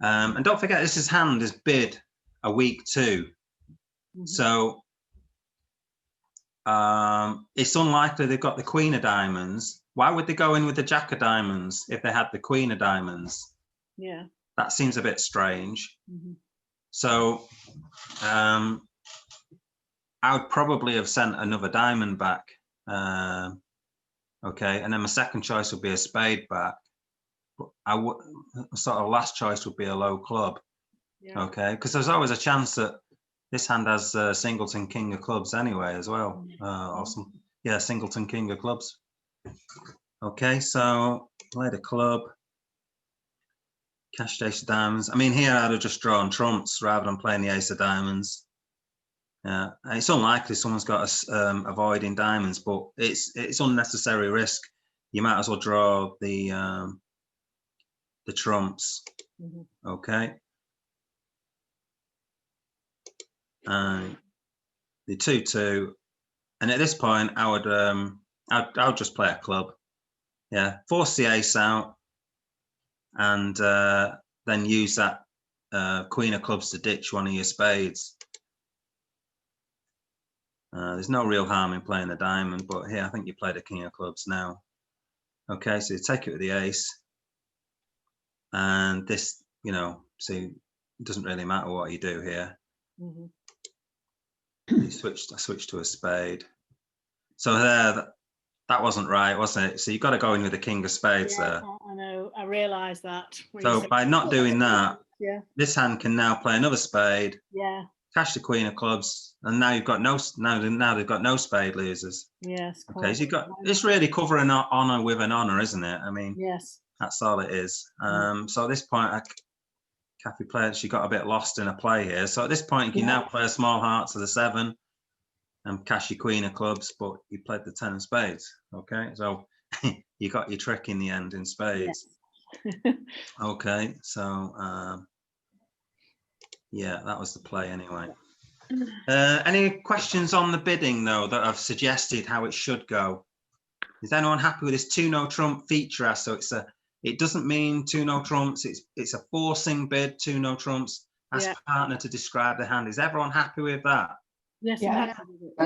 And don't forget, this hand is bid a week 2. So it's unlikely they've got the queen of diamonds. Why would they go in with the jack of diamonds if they had the queen of diamonds? Yeah. That seems a bit strange. So I would probably have sent another diamond back. Okay, and then my second choice would be a spade back. But I would sort of last choice would be a low club. Yeah. Okay, because there's always a chance that this hand has singleton king of clubs anyway as well. Awesome. Yeah, singleton king of clubs. Okay, so play the club. Cash ace of diamonds. I mean, here I'd have just drawn trumps rather than playing the ace of diamonds. Yeah, it's unlikely someone's got us avoiding diamonds, but it's unnecessary risk. You might as well draw the trumps. Okay. And the 2-2, and at this point I would I'll just play a club. Yeah, force the ace out, and then use that queen of clubs to ditch one of your spades. There's no real harm in playing the diamond, but here I think you play the king of clubs now. Okay, so you take it with the ace, and this, you know, see, it doesn't really matter what you do here. Mhm. I switched to a spade. So there, that wasn't right, wasn't it? So you've got to go in with the king of spades Yeah, there. I know. I realised that. when you So said- by not doing that, Yeah. this hand can now play another spade, Yeah. cash the queen of clubs, and now you've got no, now they've got no spade losers. Yes. Okay, quite. so you've got, it's really covering an honor with an honor, isn't it? I mean, Yes. that's all it is. So at this point, Kathy played, she got a bit lost in a play here. So at this point, you can now play a small heart to the 7 and cash your queen of clubs, but you played the 10 of spades. Okay, so you got your trick in the end in spades. Yes. Okay, so yeah, that was the play anyway. Any questions on the bidding though that I've suggested how it should go? Is anyone happy with this 2 no trump feature? So it doesn't mean 2 no trumps. It's a forcing bid, 2 no trumps. Ask Yeah. partner to describe the hand. Is everyone happy with that? Yes. Yeah. I'm happy with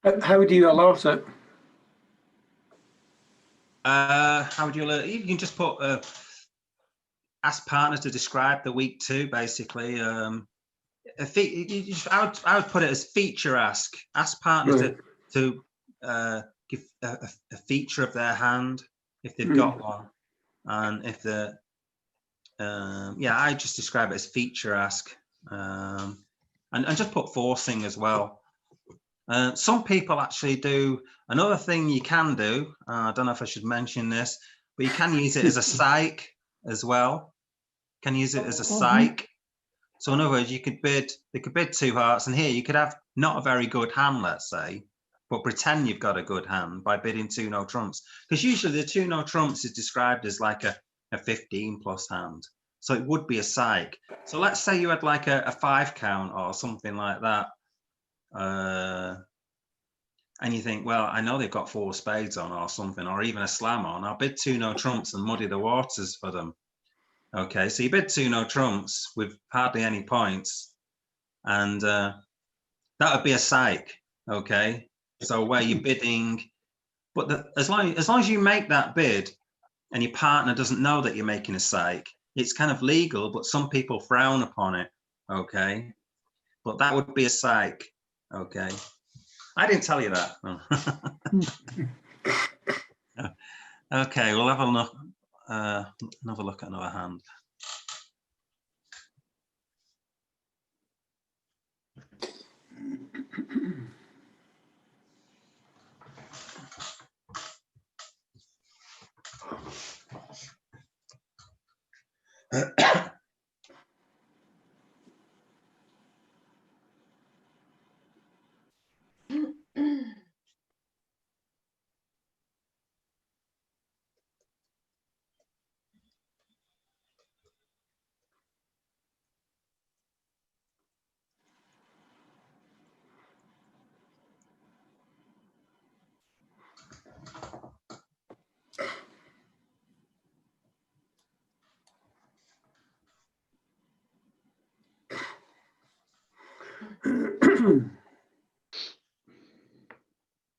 it. How do you allot it? How would you learn? You can just put ask partner to describe the week 2, basically. I would put it as feature ask. Ask partner to give a feature of their hand if they've got one, and if the yeah, I just describe it as feature ask, and just put forcing as well. Some people actually do another thing you can do. I don't know if I should mention this, but you can use it as a psych as well. Can use it as a psych. So in other words, you could bid, they could bid 2 hearts, and here you could have not a very good hand, let's say, but pretend you've got a good hand by bidding 2 no trumps. Because usually the 2 no trumps is described as like a 15 plus hand. So it would be a psych. So let's say you had like a 5 count or something like that. And you think, well, I know they've got 4 spades on or something, or even a slam on. I'll bid 2 no trumps and muddy the waters for them. Okay, so you bid 2 no trumps with hardly any points, and that would be a psych. Okay, so where you're bidding, but as long as you make that bid and your partner doesn't know that you're making a psych, it's kind of legal, but some people frown upon it. Okay, but that would be a psych. Okay, I didn't tell you that. Okay, we'll have another look at another hand.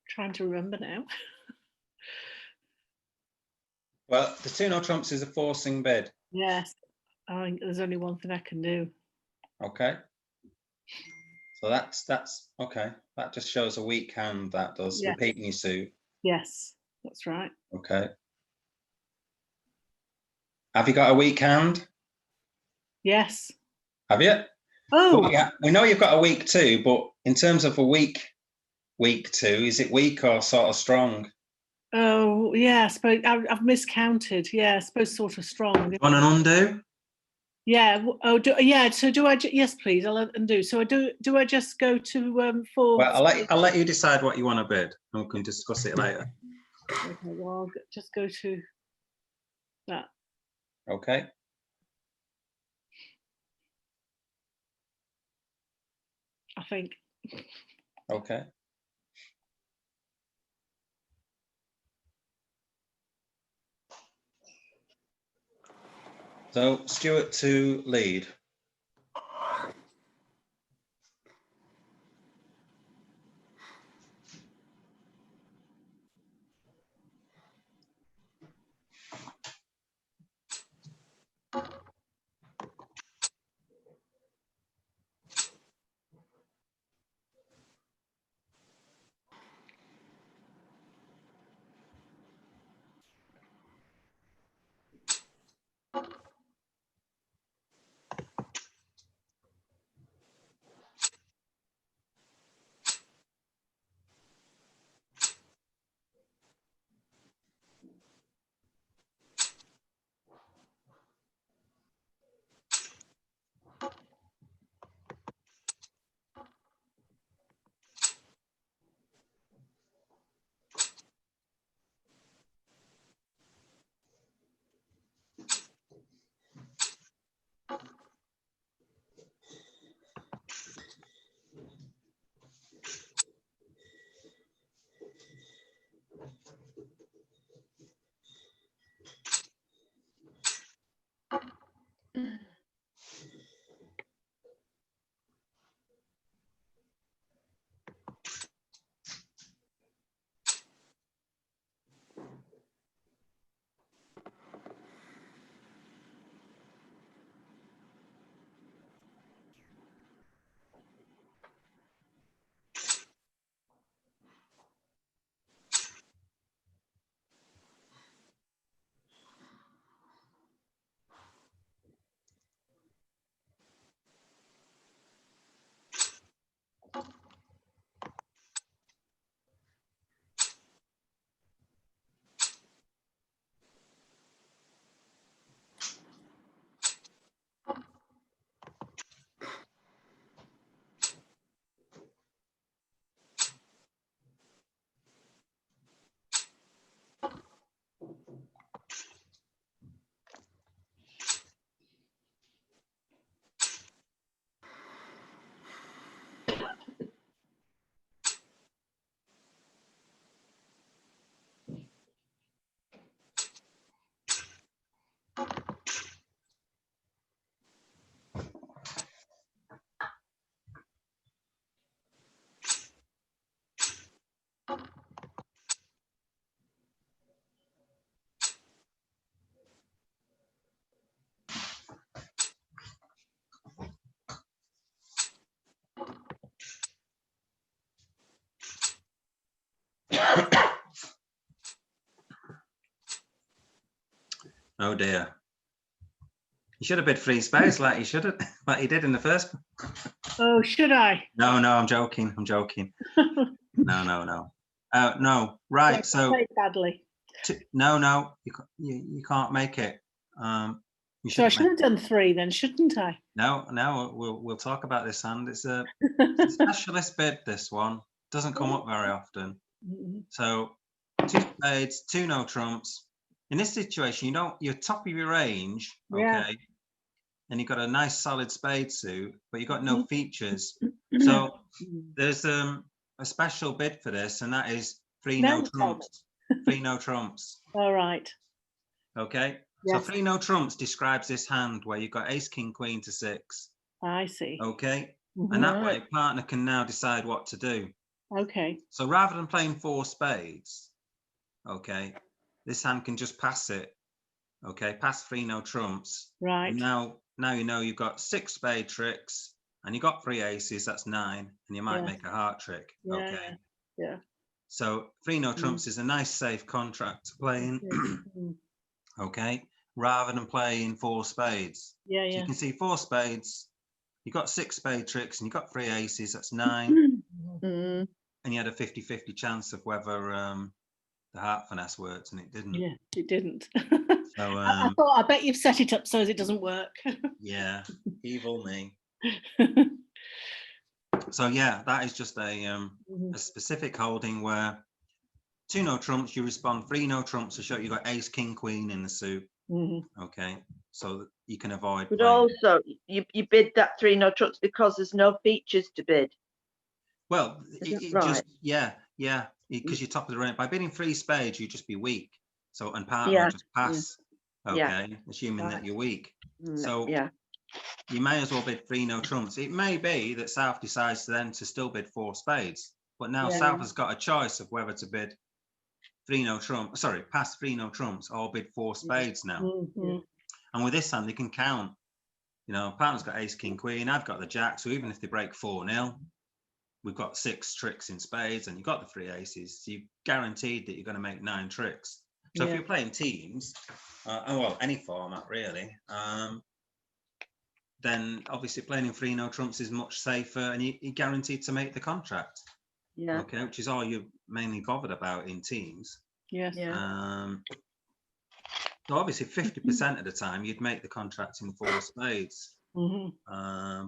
Trying to remember now. Well, the 2 no trumps is a forcing bid. Yes. I think there's only one thing I can do. Okay. So that's okay. That just shows a weak hand. That does Yeah. repeating your suit. Yes, that's right. Okay. Have you got a weak hand? Yes. Have you? Oh, Well, yeah, we know you've got a weak 2, but in terms of a weak 2, is it weak or sort of strong? oh, yeah. I suppose I've miscounted. Yeah, I suppose sort of strong. On an undo? Yeah. Yeah. So do I? Yes, please. I'll undo. So do I just go to 4? Well, I'll let you decide what you want to bid, and we can discuss it later. Okay. Well, I'll just go to that. Okay. I think. Okay. So Stuart to lead. Oh dear. You should have bid 3 spades like you should have, like you did in the first. Oh, should I? No, I'm joking. I'm joking. No. No. Right. Yeah, So played badly. no, you can't make it. You So I shouldn't should make have done 3 then, shouldn't I? No, we'll talk about this hand. It's a specialist bid. This one doesn't come up very often. Mhm. So 2 spades, 2 no trumps. In this situation, you're top of your range, Yeah. okay, and you've got a nice solid spade suit, but you've got no features. Mhm. So there's a special bid for this, and that is 3 no Then tell me. trumps. 3 no trumps. All right. Okay. Yes. So 3 no trumps describes this hand where you've got ace, king, queen to 6. I see. Okay. Mhm. And that way, partner can now decide what to do. Okay. So rather than playing 4 spades, okay, this hand can just pass it. Okay, pass 3 no trumps. Right. And now you know you've got 6 spade tricks and you got 3 aces, that's 9, and you might Yeah. make a heart trick. Yeah, Okay. yeah. So 3 no trumps is a nice safe contract to play in. Mm. Okay, rather than playing 4 spades. Yeah, So yeah. you can see 4 spades, you got 6 spade tricks and you got 3 aces, that's 9. Mm. And you had a 50-50 chance of whether the heart finesse worked, and it didn't. Yeah, it didn't. So I thought, I bet you've set it up so as it doesn't work. yeah, evil me. So yeah, that is just a specific holding where 2 no trumps, you respond 3 no trumps to show you got ace, king, queen in the suit. Okay, so that you can avoid. But playing. also, you bid that 3 no trumps because there's no features to bid. Well, Is it that just right? because you're top of the range. By bidding 3 spades, you just be weak. So and partner Yeah, will just pass. yeah. Okay, assuming that you're weak. Mm, So yeah. you may as well bid 3 no trumps. It may be that South decides then to still bid 4 spades, but now Yeah. South has got a choice of whether to bid 3 no trumps. Sorry, pass 3 no trumps or bid 4 spades now. Mhm. And with this hand, they can count. You know, partner's got ace, king, queen. I've got the jack. So even if they break 4-0, we've got 6 tricks in spades, and you've got the 3 aces. So you're guaranteed that you're going to make 9 tricks. So if Yeah. you're playing teams, well, any format really, then obviously playing in 3 no trumps is much safer, and you're guaranteed to make the contract. Yeah. Okay, which is all you're mainly bothered about in teams. Yes. Yeah. So obviously 50% of the time you'd make the contract in 4 spades. Mhm.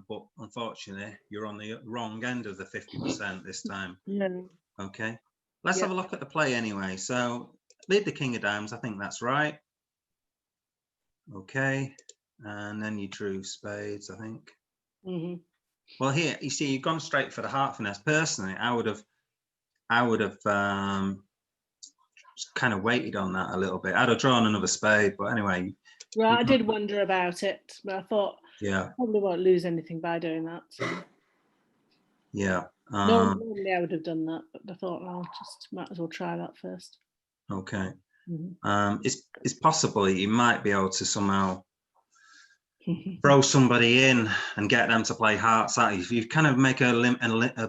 But unfortunately, you're on the wrong end of the 50% this time. Yeah. Okay, let's Yeah. have a look at the play anyway. So lead the king of diamonds, I think that's right. Okay, and then you drew spades, I think. Mhm. Well, here you see you've gone straight for the heart finesse. Personally, I would have kind of waited on that a little bit. I'd have drawn another spade, but anyway. Right, I did wonder about it, but I thought Yeah. probably won't lose anything by doing that. So. Yeah. Normally I would have done that, but I thought I'll just might as well try that first. Okay. Mhm. It's possible you might be able to somehow throw somebody in and get them to play hearts at you. You kind of make a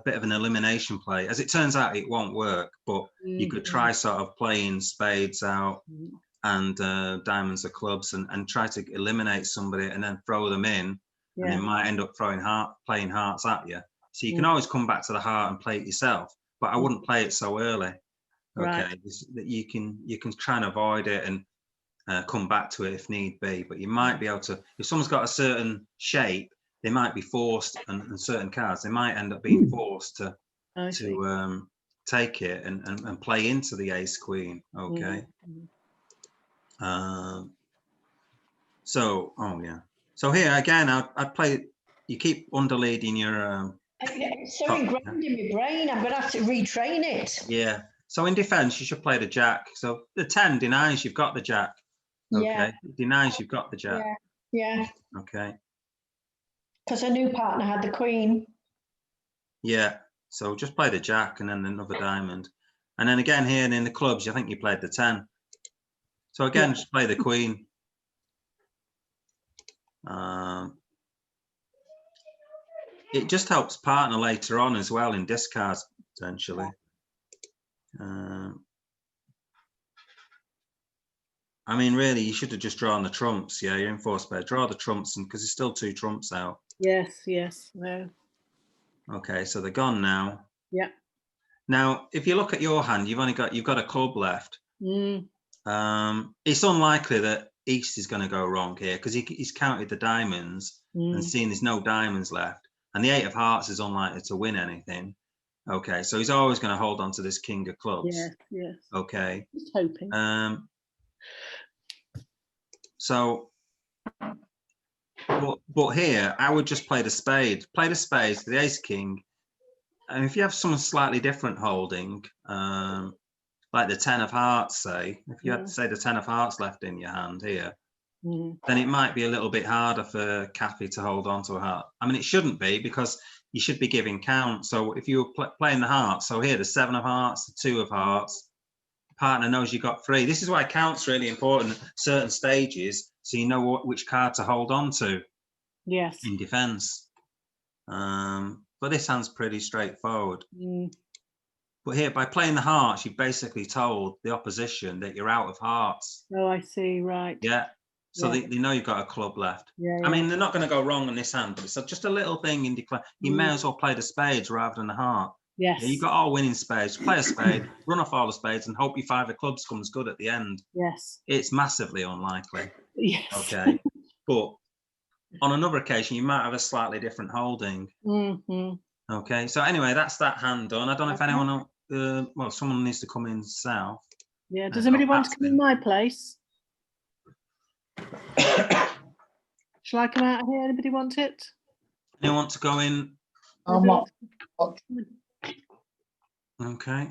bit of an elimination play. As it turns out, it won't work, but you could try sort of playing spades out and diamonds or clubs and try to eliminate somebody and then throw them in, and they might end up playing hearts at you. So you can always come back to the heart and play it yourself, but I wouldn't play it so early. Okay, Right. that you can try and avoid it and come back to it if need be, but you might be able to, if someone's got a certain shape, they might be forced, and certain cards, they might end up being forced to take it and play into the ace queen. Okay. So so here again, I'd play, you keep underleading your It's so ingrained in my brain, I'm going to have to retrain it. yeah. So in defense, you should play the jack. So the 10 denies you've got the jack. Okay. Yeah. It denies you've got the jack. Yeah, Okay. because a new partner had the queen. Yeah. So just play the jack and then another diamond. And then again here in the clubs, I think you played the 10. So again, just play the queen. It just helps partner later on as well in discards, potentially. I mean, really, you should have just drawn the trumps. Yeah, you're in 4 spades. Draw the trumps, and because there's still 2 trumps out. Yes, yes, no. Okay, so they're gone now. Yeah. Now, if you look at your hand, you've got a club left. Mm, It's unlikely that East is going to go wrong here because he's counted the diamonds and mm. seen there's no diamonds left, and the 8 of hearts is unlikely to win anything. Okay, so he's always going to hold on to this king of clubs. Yes, yes. Okay. Just hoping. So, but here I would just play the spade. Play the spades, the ace king, and if you have someone slightly different holding, like the 10 of hearts, say, if you had say the 10 of hearts left in your hand here, then it might be a little bit harder for Kathy to hold on to a heart. I mean, it shouldn't be because you should be giving count. So if you were playing the hearts, so here the 7 of hearts, the 2 of hearts, partner knows you got 3. This is why count's really important at certain stages, so you know which card to hold on to. Yes. In defense. But this hand's pretty straightforward. But here, by playing the hearts, you've basically told the opposition that you're out of hearts. Oh, I see. Right. Yeah. So Yeah. they know you've got a club left. Yeah, I mean, they're not going to go wrong on this hand, but it's just a little thing in declare. You may as well play the spades rather than the heart. Yes. Yeah, you've got all winning spades. Play a spade, run off all the spades, and hope your 5 of clubs comes good at the end. Yes. It's massively unlikely. Yes. Okay. But on another occasion, you might have a slightly different holding. Okay. So anyway, that's that hand done. I don't know if anyone else, well, someone needs to come in south. Yeah. Does anybody want to come in my place? Shall I come out here? Anybody want it? Anyone want to go in? I'm not. Okay.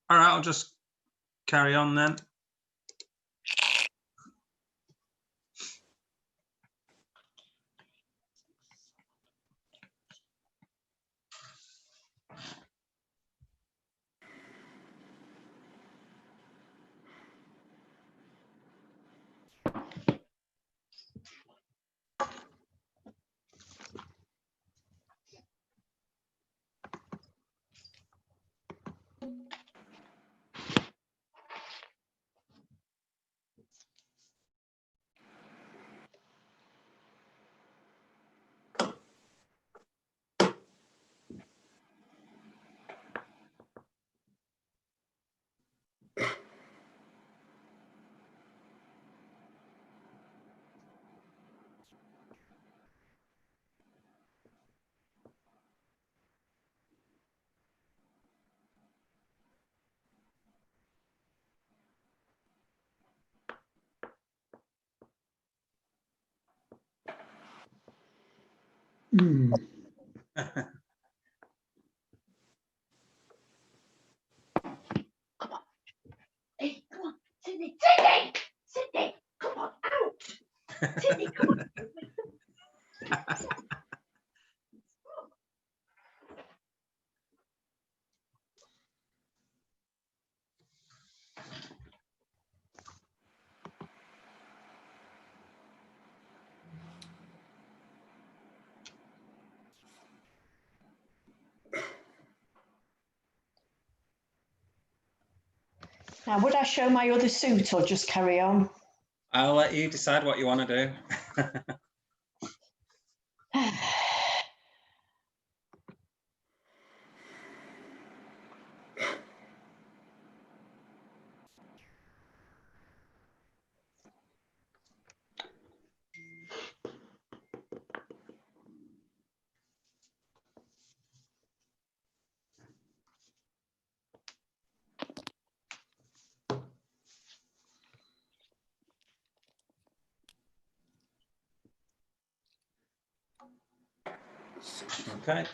All right, I'll just carry on then. Hey, come on, Sydney, Sydney, Sydney, come on, out. Sydney, come on. Now, would I show my other suit or just carry on? I'll let you decide what you want to do. Okay.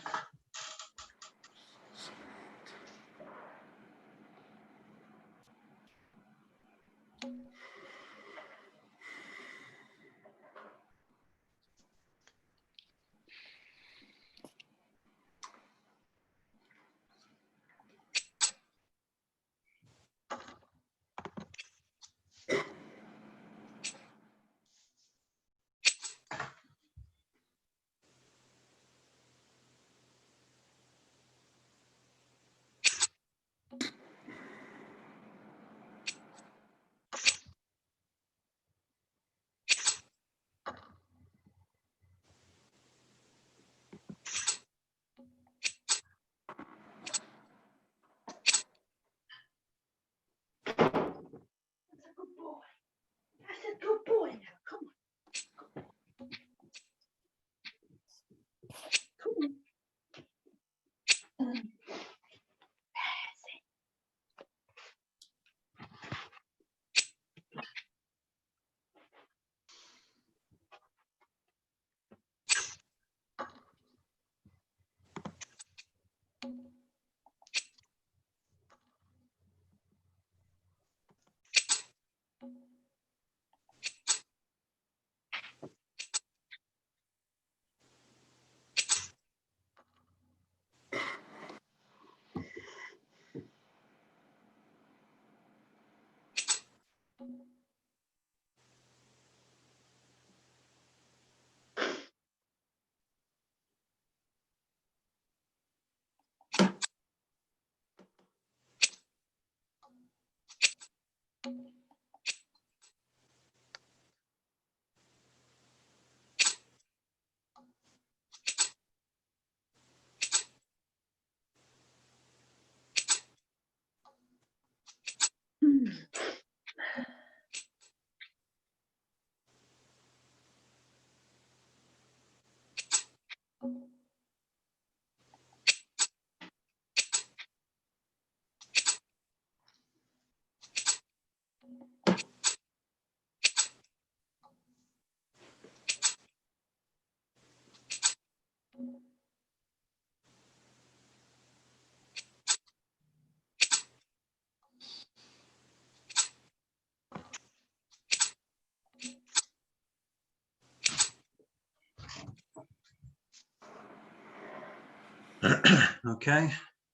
Okay,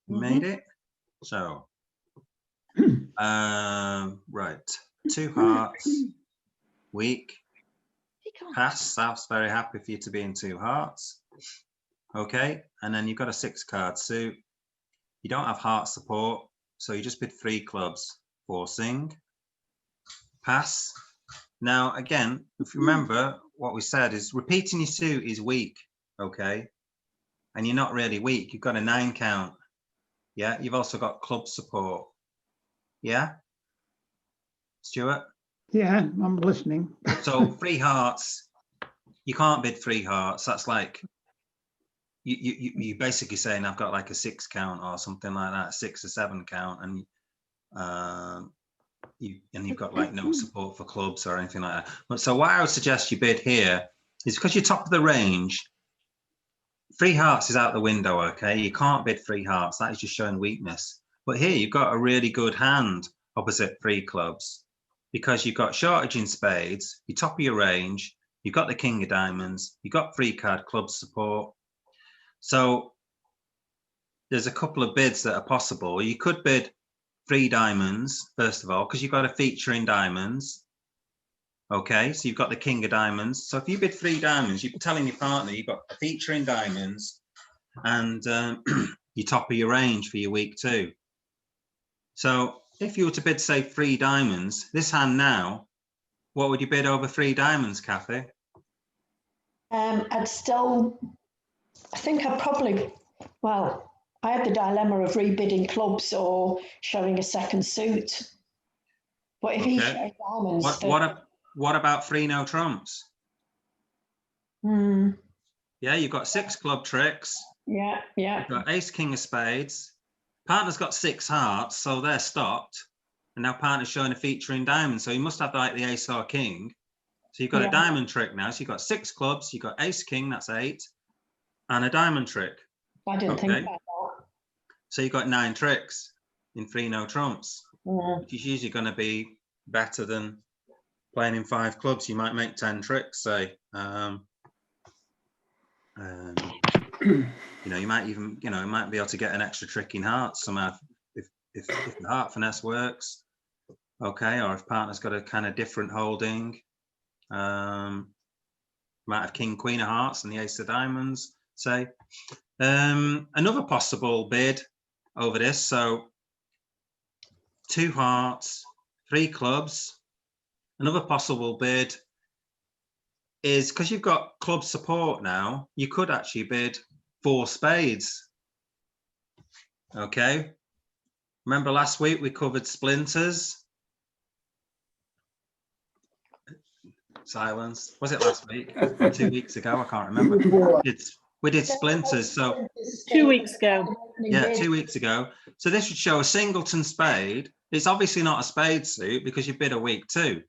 made it. So, right, 2 hearts, weak, pass. South's very happy for you to be in 2 hearts. Okay, and then you've got a 6-card suit. You don't have heart support, so you just bid 3 clubs, forcing, pass. Now, again, if you remember what we said is repeating your suit is weak, okay? And you're not really weak. You've got a 9 count. Yeah, you've also got club support. Yeah, Stuart? Yeah, I'm listening. So 3 hearts, you can't bid 3 hearts. That's like, you basically saying I've got like a 6 count or something like that, 6 or 7 count, and you've got like no support for clubs or anything like that. But so what I would suggest you bid here is because you're top of the range, 3 hearts is out the window, okay? You can't bid 3 hearts. That is just showing weakness. But here you've got a really good hand opposite 3 clubs because you've got shortage in spades, you're top of your range, you've got the king of diamonds, you've got 3-card club support. So there's a couple of bids that are possible. You could bid 3 diamonds, first of all, because you've got a feature in diamonds. Okay, so you've got the king of diamonds. So if you bid 3 diamonds, you're telling your partner you've got a feature in diamonds and you're top of your range for your week 2. So if you were to bid, say, 3 diamonds, this hand now, what would you bid over 3 diamonds, Kathy? I'd still, I think I'd probably, well, I had the dilemma of rebidding clubs or showing a second suit. But if he Okay. showed diamonds, What about 3 no trumps? Yeah, you've got 6 club tricks. Yeah. You've got ace, king of spades. Partner's got 6 hearts, so they're stopped. And now partner's showing a feature in diamonds. So you must have like the ace or king. So you've got a diamond trick now. So you've got 6 clubs, you've got ace, king, that's 8, and a diamond trick. I didn't think about that. So you've got 9 tricks in 3 no trumps, which is usually going to be better than playing in 5 clubs. You might make 10 tricks, say. You know, you might even, you might be able to get an extra trick in hearts somehow if the heart finesse works. Okay, or if partner's got a kind of different holding. Might have king, queen of hearts and the ace of diamonds, say. Another possible bid over this, so 2 hearts, 3 clubs. Another possible bid is because you've got club support now, you could actually bid 4 spades. Okay. Remember last week we covered splinters? Silence. Was it last week? Or 2 weeks ago? I can't remember. We did splinters. So 2 weeks ago. yeah, 2 weeks ago. So this would show a singleton spade. It's obviously not a spade suit because you bid a week 2.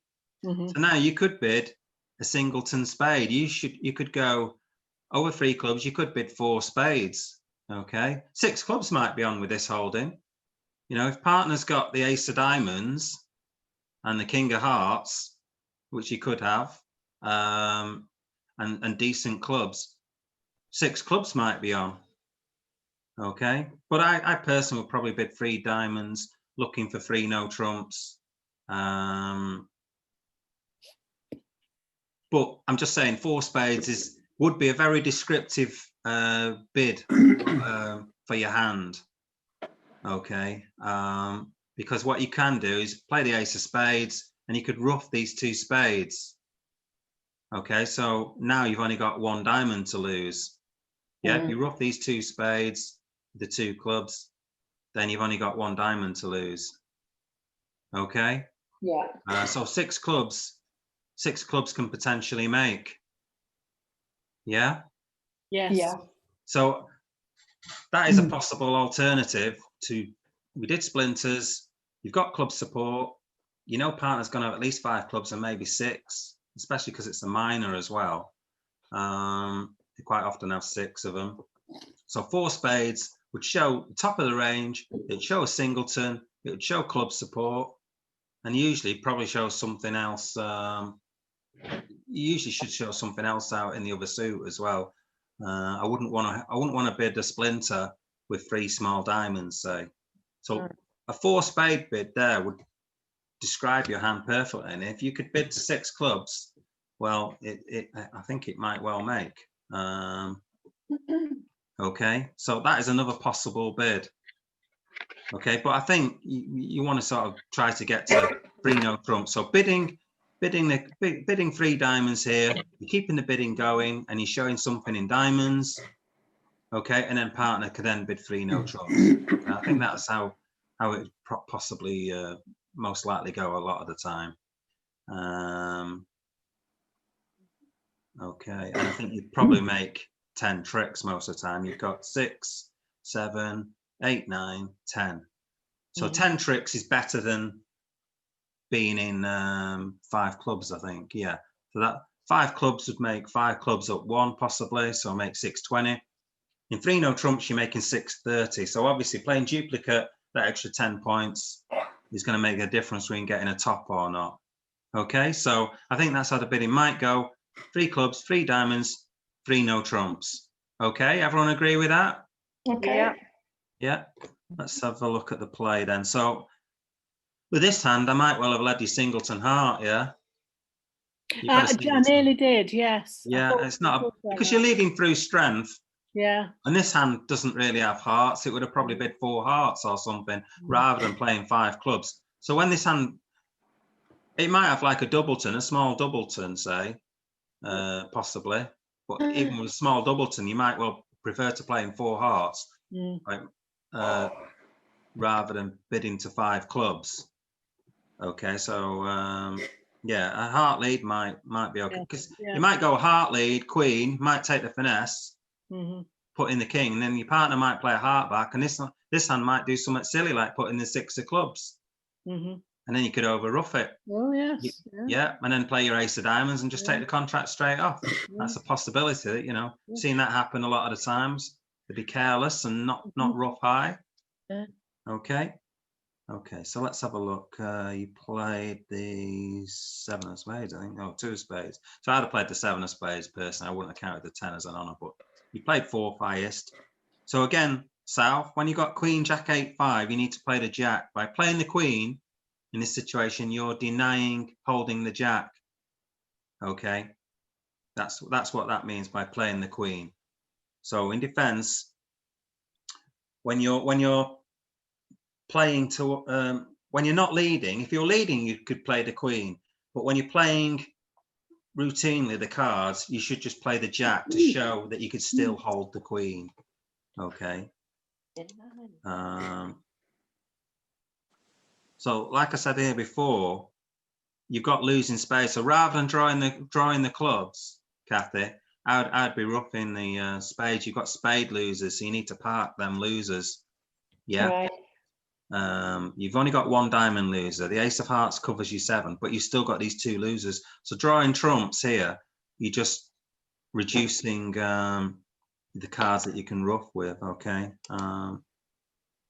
So now you could bid a singleton spade. You could go over 3 clubs. You could bid 4 spades. Okay, 6 clubs might be on with this holding. You know, if partner's got the ace of diamonds and the king of hearts, which you could have, and decent clubs, 6 clubs might be on. Okay, but I personally would probably bid 3 diamonds, looking for 3 no trumps. But I'm just saying 4 spades would be a very descriptive bid for your hand. Okay, because what you can do is play the ace of spades and you could ruff these 2 spades. Okay, so now you've only got 1 diamond to lose. Yeah, if you ruff these 2 spades, the 2 clubs, then you've only got 1 diamond to lose. Okay. Yeah. So 6 clubs can potentially make. Yeah. Yes. Yeah. So that is a possible alternative to. We did splinters. You've got club support. You know, partner's going to have at least 5 clubs and maybe 6, especially because it's a minor as well. They quite often have 6 of them. So 4 spades would show the top of the range. It'd show a singleton. It would show club support, and usually probably show something else. You usually should show something else out in the other suit as well. I wouldn't want to bid a splinter with 3 small diamonds, say. So a 4 spade bid there would describe your hand perfectly. And if you could bid to 6 clubs, well, I think it might well make. Okay, so that is another possible bid. Okay, but I think you want to sort of try to get to 3 no trump. So bidding 3 diamonds here, you're keeping the bidding going, and you're showing something in diamonds. Okay, and then partner could then bid 3 no trumps. I think that's how it possibly most likely go a lot of the time. Okay, and I think you'd probably make 10 tricks most of the time. You've got 6, 7, 8, 9, 10. So 10 tricks is better than being in 5 clubs, I think. Yeah, so that 5 clubs would make 5 clubs up 1 possibly, so make 620. In 3 no trumps, you're making 630. So obviously playing duplicate, that extra 10 points is going to make a difference between getting a top or not. Okay, so I think that's how the bidding might go. 3 clubs, 3 diamonds, 3 no trumps. Okay, everyone agree with that? Okay. Yeah. Yeah, let's have a look at the play then. So with this hand, I might well have led you singleton heart, yeah? You've got a I singleton. nearly did, yes. I Yeah, thought- it's I not thought about because that. you're leading through strength, Yeah. and this hand doesn't really have hearts. It would have probably bid 4 hearts or something rather than playing 5 clubs. So when this hand, it might have like a doubleton, a small doubleton, say, possibly. But even with a small doubleton, you might well prefer to play in 4 hearts, right, rather than bidding to 5 clubs. Okay, so yeah, a heart lead might be okay, because you might go heart lead, queen, might take the finesse, put in the king, and then your partner might play a heart back, and this hand might do something silly like putting the 6 of clubs, and then you could overruff it. Oh yes. Yeah, and then play your ace of diamonds and just take the contract straight off. That's a possibility, you know. Seen that happen a lot of the times. To be careless and not rough high. Yeah. Okay. Okay, so let's have a look. You played the 7 of spades, I think. No, 2 of spades. So I'd have played the 7 of spades personally. I wouldn't have counted the 10 as an honour, but you played 4th highest. So again, South, when you got Queen, Jack, 8, 5, you need to play the Jack. By playing the Queen, in this situation, you're denying holding the Jack. Okay, that's what that means by playing the Queen. So in defence, when you're playing to when you're not leading, if you're leading, you could play the Queen, but when you're playing routinely the cards, you should just play the Jack to show that you could still hold the Queen. Okay. So like I said here before, you've got losing space. So rather than drawing the clubs, Kathy, I'd be roughing the spades. You've got spade losers, so you need to park them losers. Yeah. Right. You've only got 1 diamond loser. The ace of hearts covers you 7, but you've still got these 2 losers. So drawing trumps here, you're just reducing the cards that you can rough with. Okay.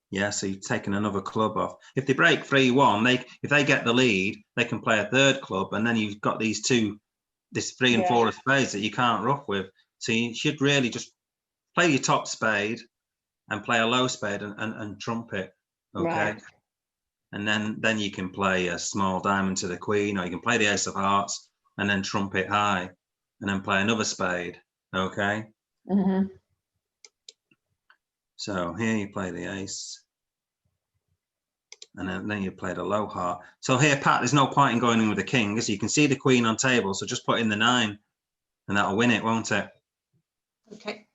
Yeah, so you've taken another club off. If they break 3-1, if they get the lead, they can play a 3rd club, and then you've got these 2, this 3 and 4 of spades that you can't rough with. So you should really just play your top spade and play a low spade and trump it. Okay. Right. And then you can play a small diamond to the Queen, or you can play the ace of hearts and then trump it high, and then play another spade. Okay. So here you play the ace. And then you played a low heart. So here, Pat, there's no point in going in with the king, because you can see the Queen on table. So just put in the 9 and that'll win it, won't it? Okay.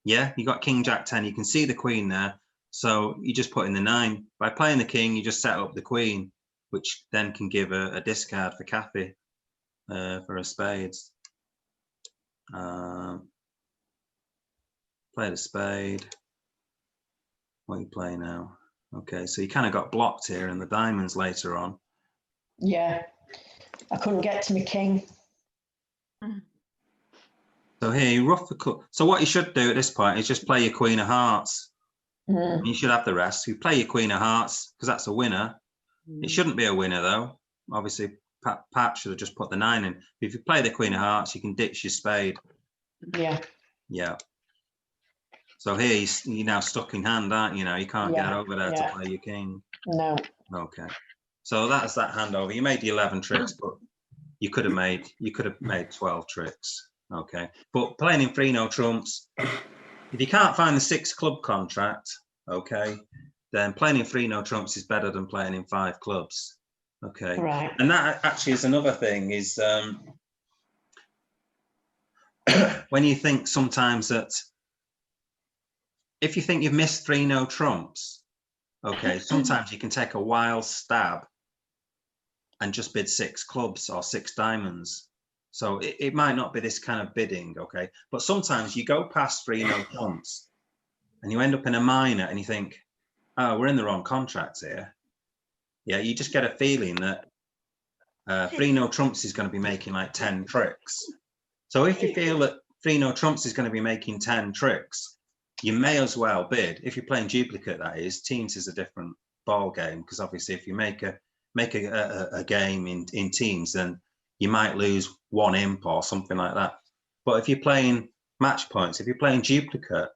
Yeah, you got King, Jack, 10. You can see the Queen there. So you just put in the 9. By playing the king, you just set up the Queen, which then can give a discard for Kathy for her spades. Play the spade. What are you playing now? Okay, so you kind of got blocked here in the diamonds later on. Yeah, I couldn't get to my king. So here you rough the cut. So what you should do at this point is just play your Queen of Hearts. You should have the rest. You play your Queen of Hearts because that's a winner. It shouldn't be a winner though. Obviously, Pat should have just put the 9 in. If you play the Queen of Hearts, you can ditch your spade. Yeah. Yeah. So here you're now stuck in hand, aren't you? Now you can't get Yeah, over there yeah. to play your king. No. Okay. So that's that handover. You made the 11 tricks, but you could have made 12 tricks. Okay. But playing in 3 no trumps, if you can't find the 6 club contract, okay, then playing in 3 no trumps is better than playing in 5 clubs. Okay. Right. And that actually is another thing is when you think sometimes that if you think you've missed 3 no trumps, okay, sometimes you can take a wild stab and just bid 6 clubs or 6 diamonds. So it might not be this kind of bidding, okay? But sometimes you go past 3 no trumps and you end up in a minor and you think, oh, we're in the wrong contract here. Yeah, you just get a feeling that 3 no trumps is going to be making like 10 tricks. So if you feel that 3 no trumps is going to be making 10 tricks, you may as well bid. If you're playing duplicate, that is, teams is a different ball game, because obviously if you make a game in teams, then you might lose 1 imp or something like that. But if you're playing match points, if you're playing duplicate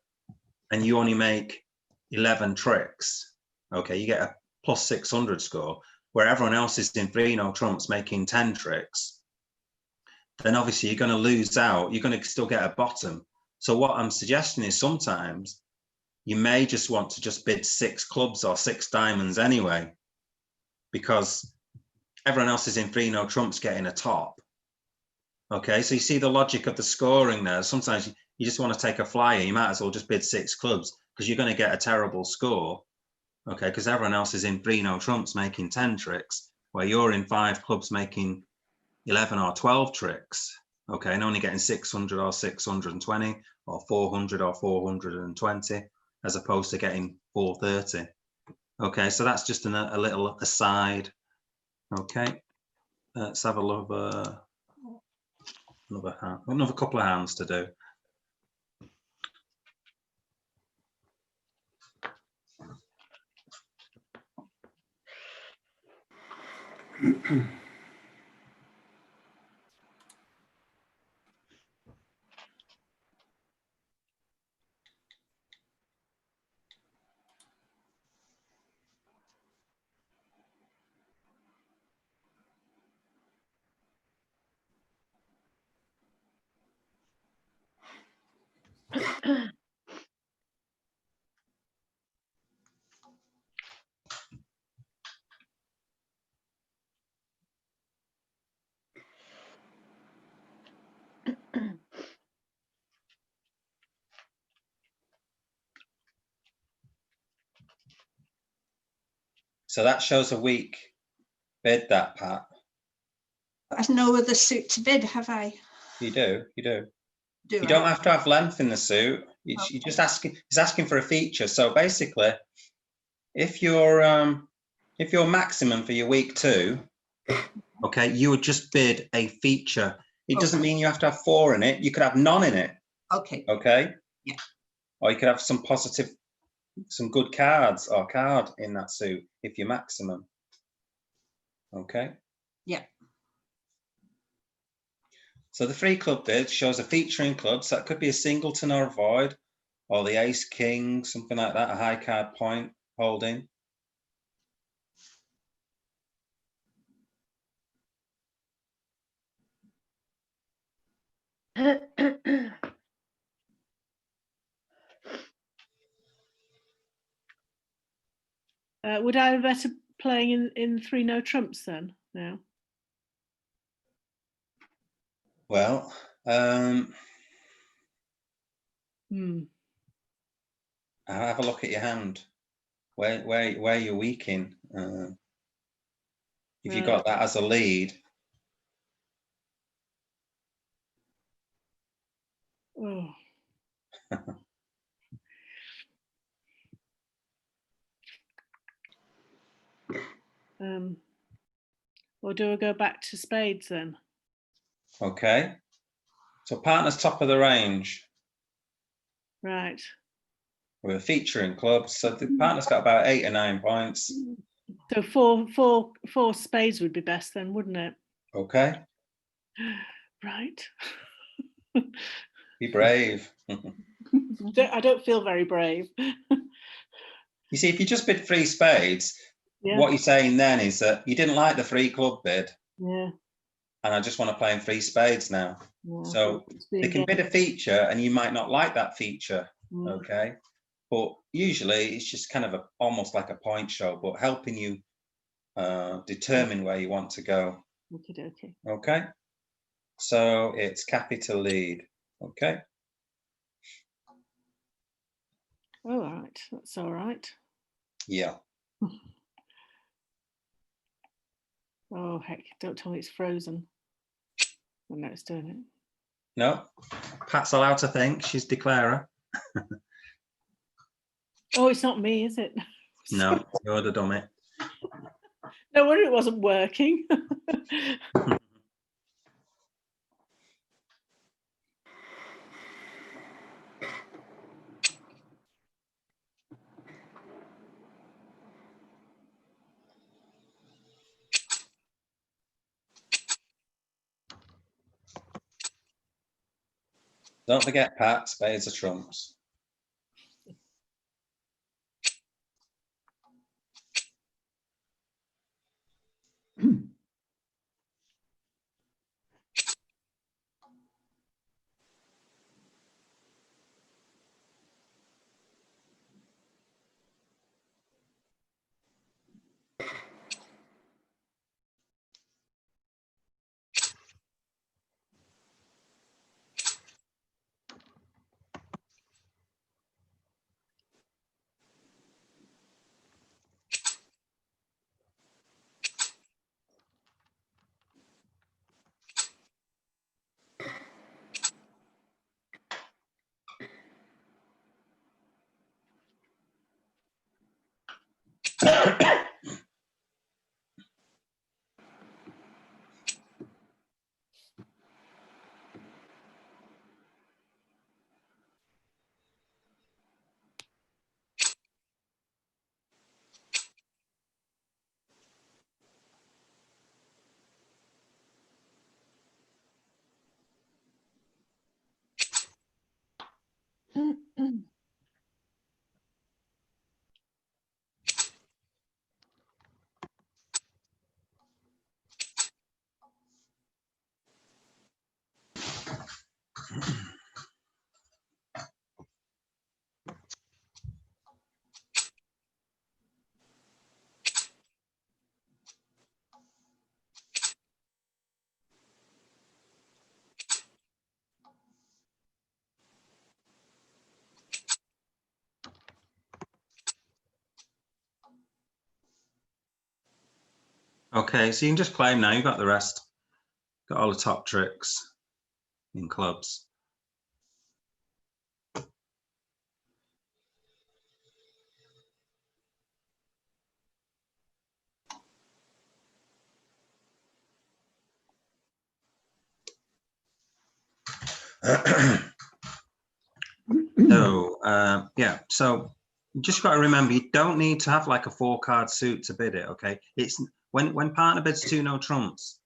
and you only make 11 tricks, okay, you get a plus 600 score, where everyone else is in 3 no trumps making 10 tricks, then obviously you're going to lose out. You're going to still get a bottom. So what I'm suggesting is sometimes you may just want to just bid 6 clubs or 6 diamonds anyway, because everyone else is in 3 no trumps getting a top. Okay, so you see the logic of the scoring there. Sometimes you just want to take a flyer. You might as well just bid 6 clubs because you're going to get a terrible score. Okay, because everyone else is in 3 no trumps making 10 tricks, where you're in 5 clubs making 11 or 12 tricks. Okay, and only getting 600 or 620 or 400 or 420, as opposed to getting 430. Okay, so that's just a little aside. Okay, let's have a look. Another couple of hands to do. So that shows a weak bid, that, Pat. I've no other suit to bid, have I? You do. Do You I? don't have to have length in the suit. You just asking. It's asking for a feature. So basically, if your maximum for your week 2, okay, you would just bid a feature. It doesn't mean you have to have 4 in it. You could have none in it. Okay. Okay. Yeah. Or you could have some good cards or card in that suit if you're maximum. Okay. Yeah. So the 3 club bid shows a feature in clubs. That could be a singleton or a void, or the ace king, something like that, a high card point holding. Would I be better playing in 3 no trumps then now? Well, I'll have a look at your hand. Where you're weak in. If you got that as a lead. Oh. Or do I go back to spades then? Okay. So partner's top of the range. Right. With a feature in clubs. So the partner's got about 8 or 9 points. So four spades would be best then, wouldn't it? Okay. Right. Be brave. I don't feel very brave. You see, if you just bid 3 spades, Yeah. what you're saying then is that you didn't like the 3 club bid, Yeah. and I just want to play in 3 spades now. Yeah. So they can bid a feature, and you might not like that feature, okay? But usually it's just kind of almost like a point show, but helping you determine where you want to go. Okay. Okay, so it's capital lead. Okay. All right, that's all right. Yeah. Oh heck! Don't tell me it's frozen. Oh, no, it's doing it. No, Pat's allowed to think. She's declarer. Oh, it's not me, is it? No, you're the dummy. No wonder it wasn't working. Don't forget, Pat, spades are trumps. Okay, so you can just claim now. You've got the rest. Got all the top tricks in clubs. So yeah, so you just got to remember, you don't need to have like a 4-card suit to bid it. Okay, it's when partner bids 2 no trumps.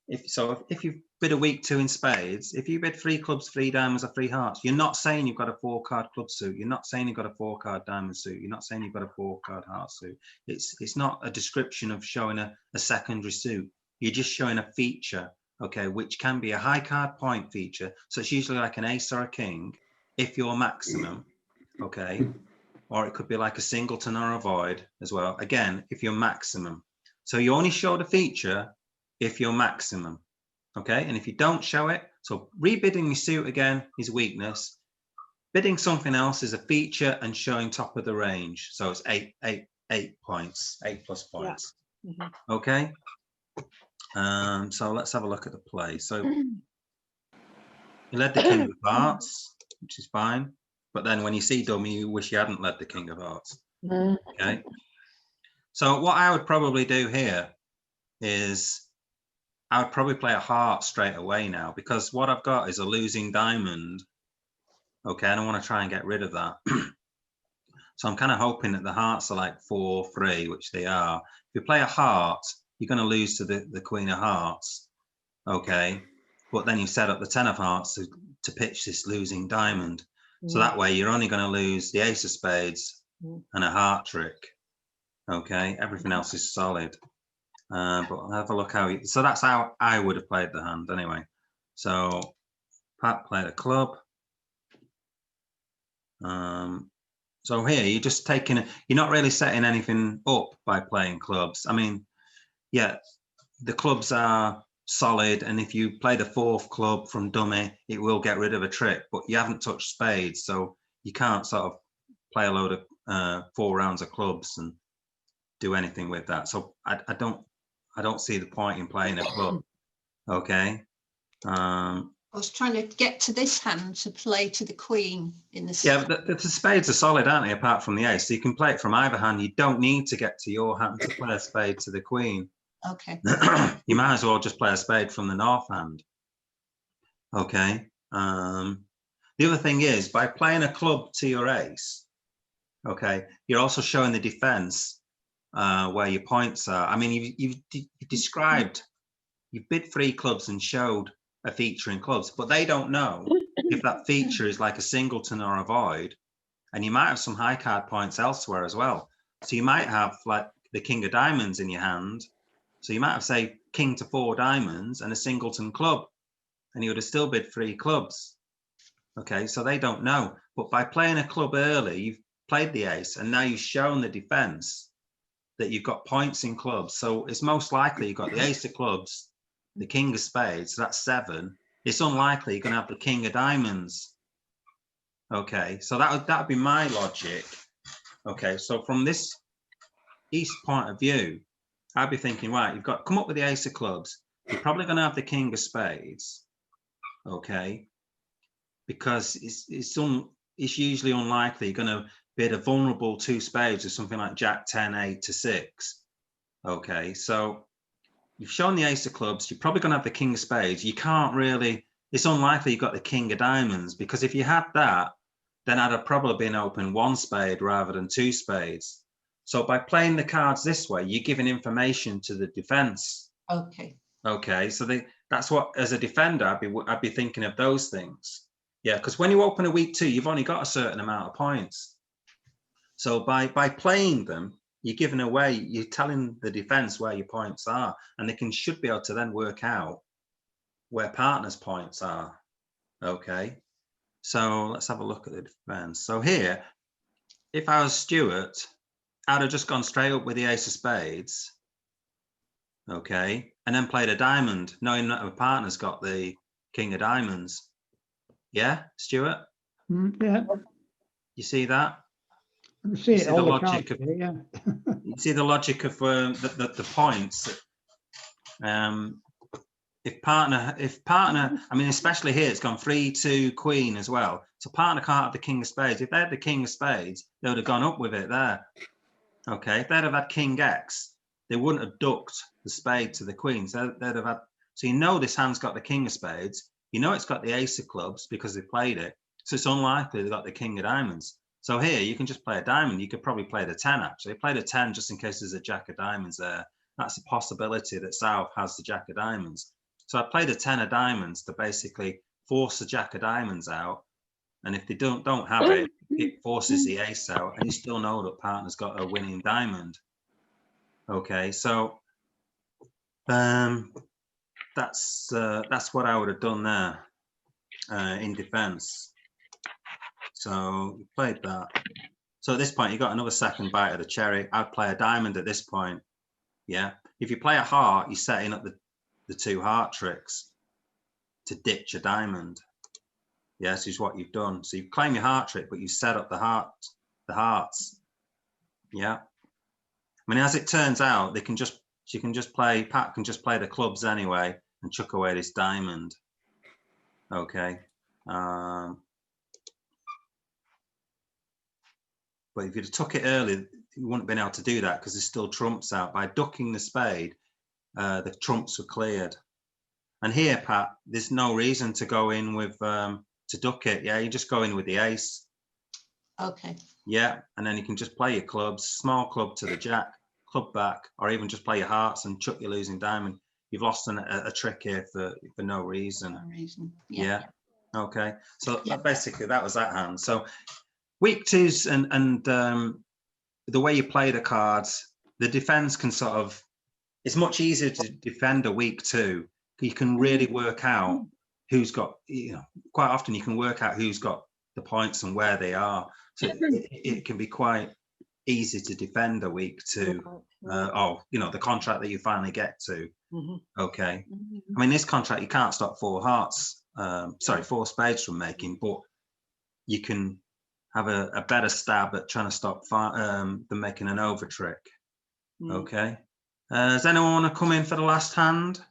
If you bid a weak 2 in spades, if you bid 3 clubs, 3 diamonds, or 3 hearts, you're not saying you've got a 4-card club suit. You're not saying you've got a 4-card diamond suit. You're not saying you've got a 4-card heart suit. It's not a description of showing a secondary suit. You're just showing a feature, okay, which can be a high card point feature. So it's usually like an ace or a king if you're maximum, okay, or it could be like a singleton or a void as well. Again, if you're maximum. So you only show the feature if you're maximum, okay? And if you don't show it, so rebidding your suit again is weakness. Bidding something else is a feature and showing top of the range. So it's 8 points, 8 plus points. Yeah. Okay. So let's have a look at the play. So you led the king of hearts, which is fine. But then when you see dummy, you wish you hadn't led the king of hearts. Okay. So what I would probably do here is I would probably play a heart straight away now, because what I've got is a losing diamond. Okay, and I want to try and get rid of that. So I'm kind of hoping that the hearts are like 4-3, which they are. If you play a heart, you're going to lose to the queen of hearts. Okay, but then you set up the 10 of hearts to pitch this losing diamond. So that way you're only going to lose the ace of spades and a heart trick. Okay, everything else is solid. But I'll have a look how you, so that's how I would have played the hand anyway. So Pat played a club. So here you're just taking, you're not really setting anything up by playing clubs. I mean, yeah, the clubs are solid, and if you play the fourth club from dummy, it will get rid of a trick, but you haven't touched spades, so you can't sort of play a load of 4 rounds of clubs and do anything with that. So I don't see the point in playing a club. Okay. I was trying to get to this hand to play to the queen in the. Yeah, but the spades are solid, aren't they? Apart from the ace, so you can play it from either hand. You don't need to get to your hand to play a spade to the queen. Okay. You might as well just play a spade from the north hand. Okay. The other thing is, by playing a club to your ace, okay, you're also showing the defense where your points are. I mean, you've described, you've bid 3 clubs and showed a feature in clubs, but they don't know if that feature is like a singleton or a void, and you might have some high card points elsewhere as well. So you might have like the king of diamonds in your hand. So you might have, say, king to 4 diamonds and a singleton club, and you would have still bid 3 clubs. Okay, so they don't know. But by playing a club early, you've played the ace, and now you've shown the defense that you've got points in clubs. So it's most likely you've got the ace of clubs, the king of spades, so that's 7. It's unlikely you're going to have the king of diamonds. Okay, so that would be my logic. Okay, so from this east point of view, I'd be thinking, right, you've got come up with the ace of clubs. You're probably going to have the king of spades, okay, because it's usually unlikely you're going to bid a vulnerable 2 spades or something like Jack 10, 8 to 6. Okay, so you've shown the ace of clubs. You're probably going to have the king of spades. You can't really. It's unlikely you've got the king of diamonds, because if you had that, then I'd have probably been open 1 spade rather than 2 spades. So by playing the cards this way, you're giving information to the defense. Okay. Okay, so that's what, as a defender, I'd be thinking of those things. Yeah, because when you open a week 2, you've only got a certain amount of points. So by playing them, you're giving away, you're telling the defense where your points are, and they should be able to then work out where partners' points are. Okay, so let's have a look at the defense. So here, if I was Stuart, I'd have just gone straight up with the ace of spades, okay, and then played a diamond, knowing that my partner's got the king of diamonds. Yeah, Stuart? Yeah, You see that? I see it the all the logic cards of- here, yeah. You see the logic of the points. If partner, I mean, especially here, it's gone 3-2 queen as well. So partner can't have the king of spades. If they had the king of spades, they would have gone up with it there. Okay, if they'd have had king X, they wouldn't have ducked the spade to the queen. So they'd have had. So you know this hand's got the king of spades. You know it's got the ace of clubs because they played it. So it's unlikely they got the king of diamonds. So here you can just play a diamond. You could probably play the 10 actually. Play the 10 just in case there's a jack of diamonds there. That's a possibility that South has the jack of diamonds. So I played a 10 of diamonds to basically force the jack of diamonds out. And if they don't have it, it forces the ace out, and you still know that partner's got a winning diamond. Okay, so that's what I would have done there in defense. So you played that. So at this point, you got another second bite of the cherry. I'd play a diamond at this point. Yeah. If you play a heart, you're setting up the 2 heart tricks to ditch a diamond. Yes, is what you've done. So you claim your heart trick, but you set up the hearts. Yeah. I mean, as it turns out, Pat can just play the clubs anyway and chuck away this diamond. Okay. But if you'd have took it early, you wouldn't have been able to do that because there's still trumps out. By ducking the spade, the trumps were cleared. And here, Pat, there's no reason to go in with to duck it. Yeah, you just go in with the ace. Okay. Yeah, and then you can just play your clubs, small club to the jack, club back, or even just play your hearts and chuck your losing diamond. You've lost a trick here for no reason. No reason. Yeah. Okay, so Yeah. basically that was that hand. So week twos and the way you play the cards, the defense can sort of, it's much easier to defend a week two. You can really work out who's got, quite often you can work out who's got the points and where they are. So it can be quite easy to defend a week two. The contract that you finally get to. Okay. I mean, this contract, you can't stop four spades from making, but you can have a better stab at trying to stop them making an over trick. Okay. Does anyone want to come in for the last hand?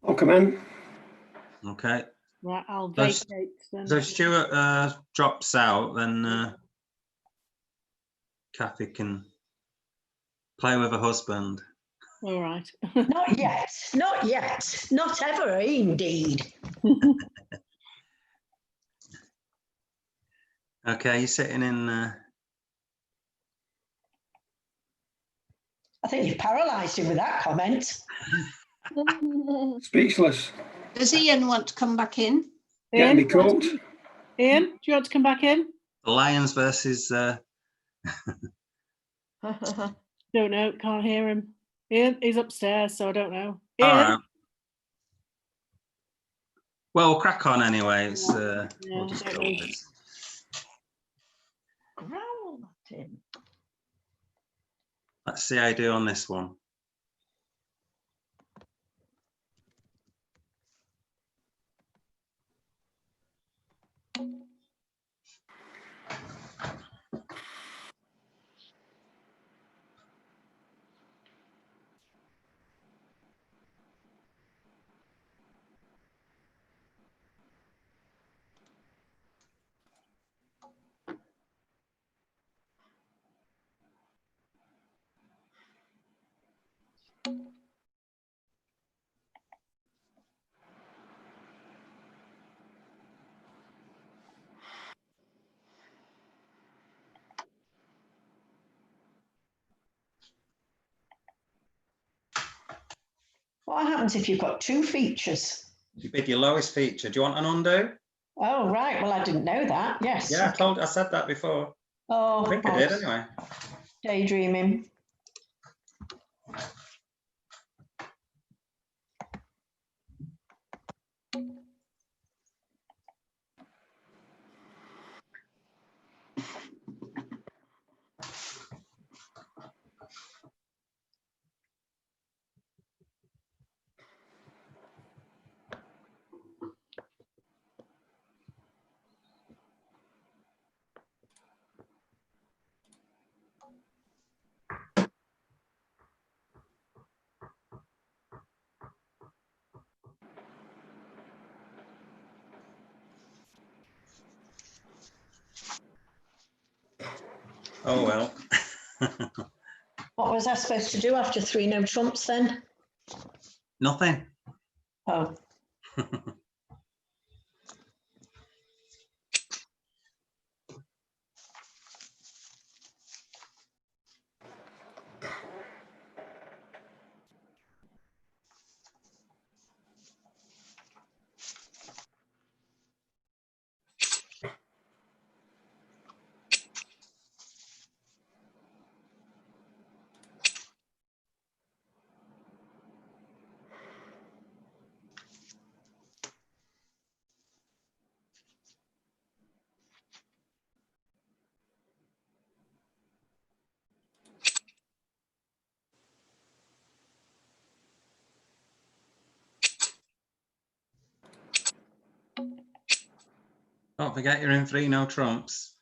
I'll come in. Okay. Right, I'll Those- vacate then. So if Stuart drops out, then Kathy can play with her husband. All right. Not yet, not yet, not ever, indeed. Okay, you're sitting in. I think you've paralysed him with that comment. Speechless. Does Ian want to come back in? Getting me Ian, cooked. Ian, do you want to come back in? The Lions versus. Don't know, can't hear him. Ian, he's upstairs, so I don't know. All Ian? right. Well, we'll crack on anyway. It's, Yeah, we'll just I go don't with know. this. Growl at him. Let's see how you do on this one. What happens if you've got two features? You bid your lowest feature. Do you want an undo? Oh, right. Well, I didn't know that. Yes. Yeah, I said that before. Oh, I think I did anyway. Daydreaming. Oh well. What was I supposed to do after three no trumps then? Nothing. Oh, Don't forget you're in three no trumps.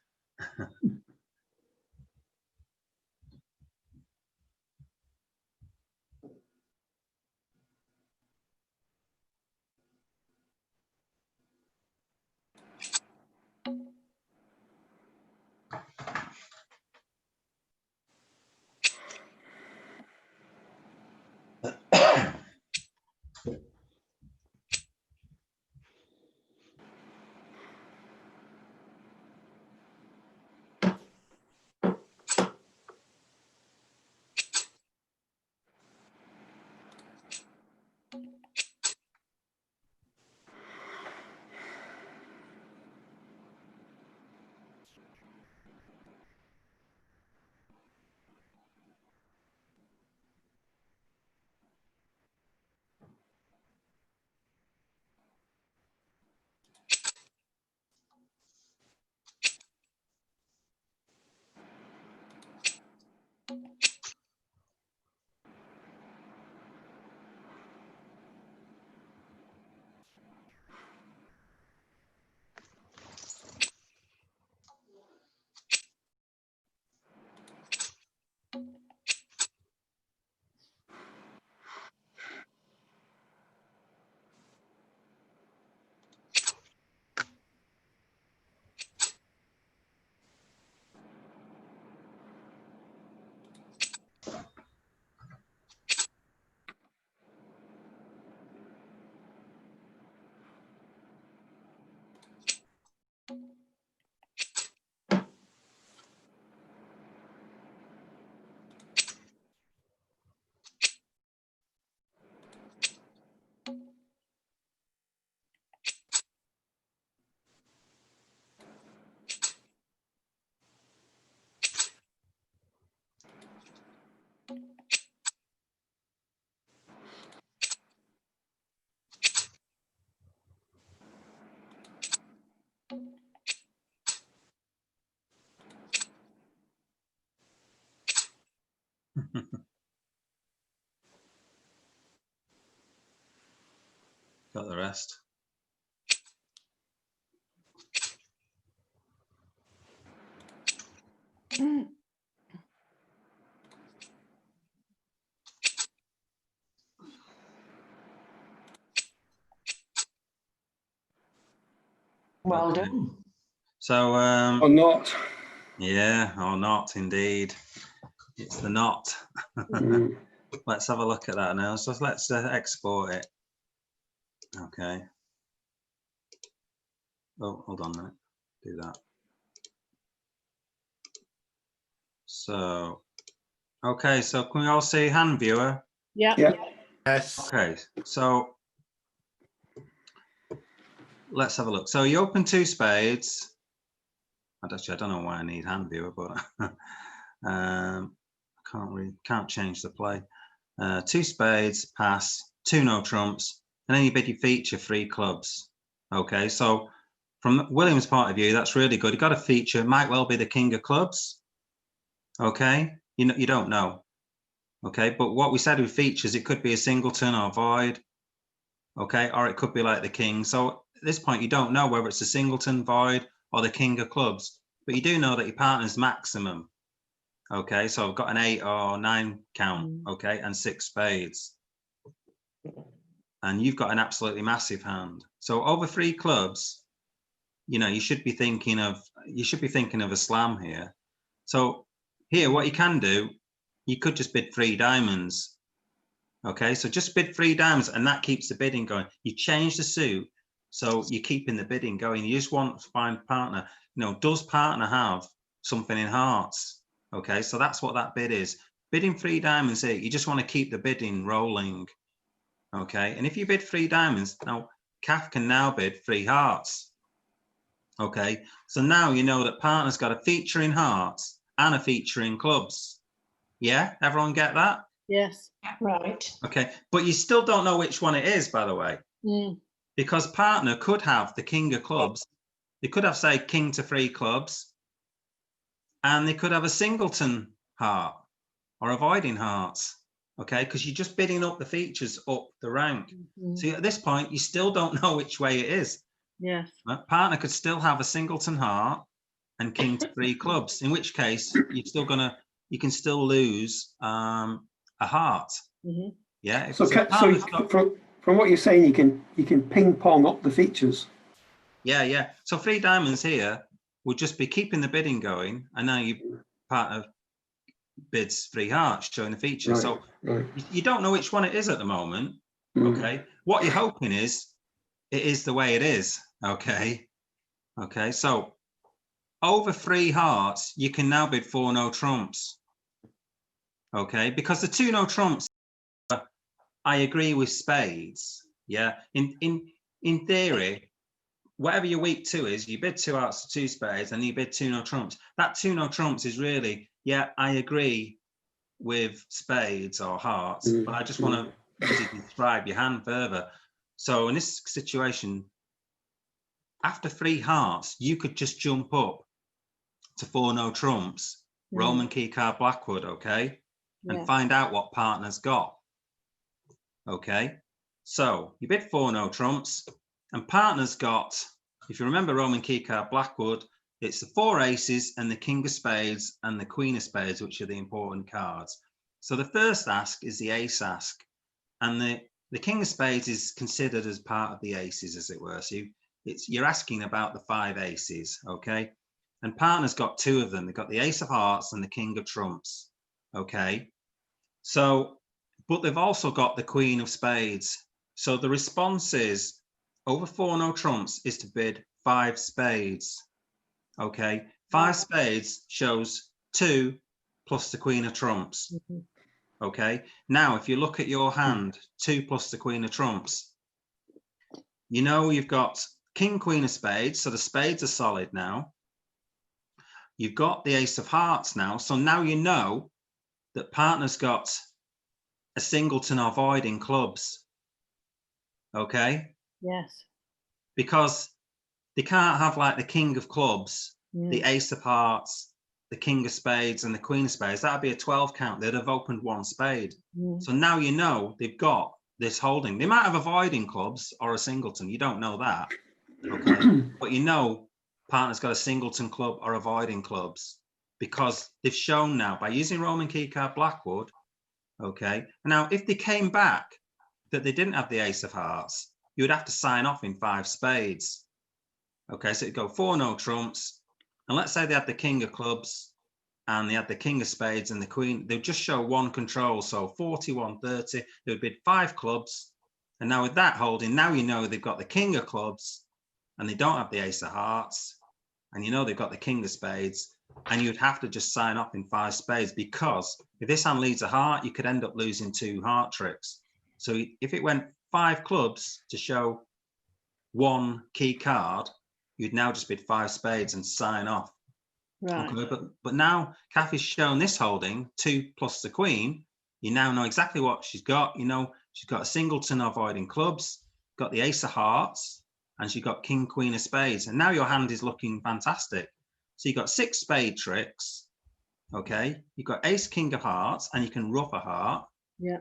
Got the rest. Well Okay. done. So, Or not. yeah, or not, indeed. It's the not. Mm. Let's have a look at that now. So let's export it. Okay. Oh, hold on a minute. Do that. So, okay, so can we all see hand viewer? Yeah. Yeah. Yes. Okay, so let's have a look. So you open 2 spades. Actually, I don't know why I need hand viewer, but I can't change the play. 2 spades, pass, 2 no trumps, and then you bid your feature 3 clubs. Okay, so from William's point of view, that's really good. You got a feature, might well be the king of clubs. Okay, you don't know. Okay, but what we said with features, it could be a singleton or void. Okay, or it could be like the king. So at this point, you don't know whether it's a singleton, void, or the king of clubs, but you do know that your partner's maximum. Okay, so I've got an 8 or 9 count, okay, and 6 spades. And you've got an absolutely massive hand. So over 3 clubs, you should be thinking of a slam here. So here, what you can do, you could just bid 3 diamonds. Okay, so just bid 3 diamonds, and that keeps the bidding going. You change the suit, so you're keeping the bidding going. You just want to find partner. Does partner have something in hearts? Okay, so that's what that bid is. Bidding 3 diamonds here, you just want to keep the bidding rolling. Okay, and if you bid 3 diamonds, now Kath can now bid 3 hearts. Okay, so now you know that partner's got a feature in hearts and a feature in clubs. Yeah, everyone get that? Yes. Right. Okay, but you still don't know which one it is, by the way, because partner could have the king of clubs. They could have, say, king to 3 clubs, and they could have a singleton heart or avoiding hearts. Okay, because you're just bidding up the features up the rank. So at this point, you still don't know which way it is. Yes. Partner could still have a singleton heart and king to 3 clubs, in which case you can still lose a heart. Yeah. So from what you're saying, you can ping pong up the features. Yeah. So 3 diamonds here would just be keeping the bidding going, and now you partner bids 3 hearts, showing the feature. Right, So right. you don't know which one it is at the moment. Okay. What you're hoping is it is the way it is. Okay. So over 3 hearts, you can now bid 4 no trumps. Okay, because the 2 no trumps, I agree with spades. Yeah, in theory, whatever your weak 2 is, you bid 2 hearts to 2 spades, and you bid 2 no trumps. That 2 no trumps is really, yeah, I agree with spades or hearts, but I just want to describe your hand further. So in this situation, after 3 hearts, you could just jump up to 4 no trumps, Roman key card Blackwood, okay? And Yeah. find out what partner's got. Okay, so you bid 4 no trumps, and partner's got, if you remember Roman key card Blackwood, it's the 4 aces and the king of spades and the queen of spades, which are the important cards. So the first ask is the ace ask, and the king of spades is considered as part of the aces, as it were. So you're asking about the 5 aces, okay? And partner's got 2 of them. They've got the ace of hearts and the king of trumps, okay? So, but they've also got the queen of spades. So the response is over 4 no trumps is to bid 5 spades. Okay, 5 spades shows 2 plus the queen of trumps. Okay, now if you look at your hand, 2 plus the queen of trumps, you know you've got king, queen of spades, so the spades are solid now. You've got the ace of hearts now, so now you know that partner's got a singleton or void in clubs. Okay. Yes. Because they can't have like the king of clubs, the ace of hearts, the king of spades, and the queen of spades. That'd be a 12 count. They'd have opened 1 spade. So now you know they've got this holding. They might have a void in clubs or a singleton. You don't know that. Okay. But you know partner's got a singleton club or a void in clubs because they've shown now by using Roman key card Blackwood. Okay. Now, if they came back that they didn't have the ace of hearts, you would have to sign off in 5 spades. Okay, so it'd go 4 no trumps. And let's say they had the king of clubs and they had the king of spades and the queen. They would just show 1 control. So 41, 30, they would bid 5 clubs. And now with that holding, now you know they've got the king of clubs and they don't have the ace of hearts. And you know they've got the king of spades. And you'd have to just sign off in 5 spades because if this hand leads a heart, you could end up losing 2 heart tricks. So if it went 5 clubs to show 1 key card, you'd now just bid 5 spades and sign off. Right. Okay, but now Kathy's shown this holding 2 plus the queen. You now know exactly what she's got. You know she's got a singleton or void in clubs, got the ace of hearts, and she's got king, queen of spades. And now your hand is looking fantastic. So you've got 6 spade tricks. Okay, you've got ace, king of hearts, and you can ruff a heart. Yeah.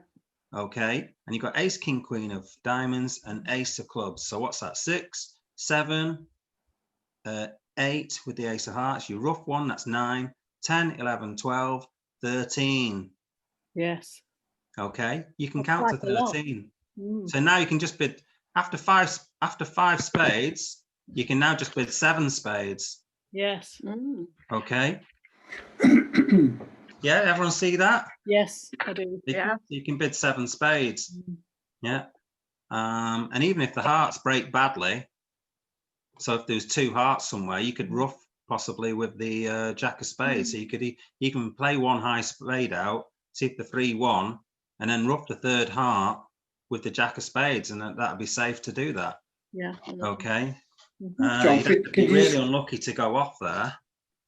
Okay, and you've got ace, king, queen of diamonds, and ace of clubs. So what's that? 6, 7, 8 with the ace of hearts. You rough 1, that's 9, 10, 11, 12, 13. Yes. Okay, you can That's count to quite a lot. 13. So now you can just bid after 5 spades. You can now just bid 7 spades. Yes. Okay. Yeah, everyone see that? Yes, I do. Yeah. You can bid 7 spades. Yeah. And even if the hearts break badly, so if there's 2 hearts somewhere, you could ruff possibly with the jack of spades. So you can play 1 high spade out, see if the 3-1, and then ruff the 3rd heart with the jack of spades, and that'd be safe to do that. Yeah. Okay. John, You'd have to be really unlucky to go off there.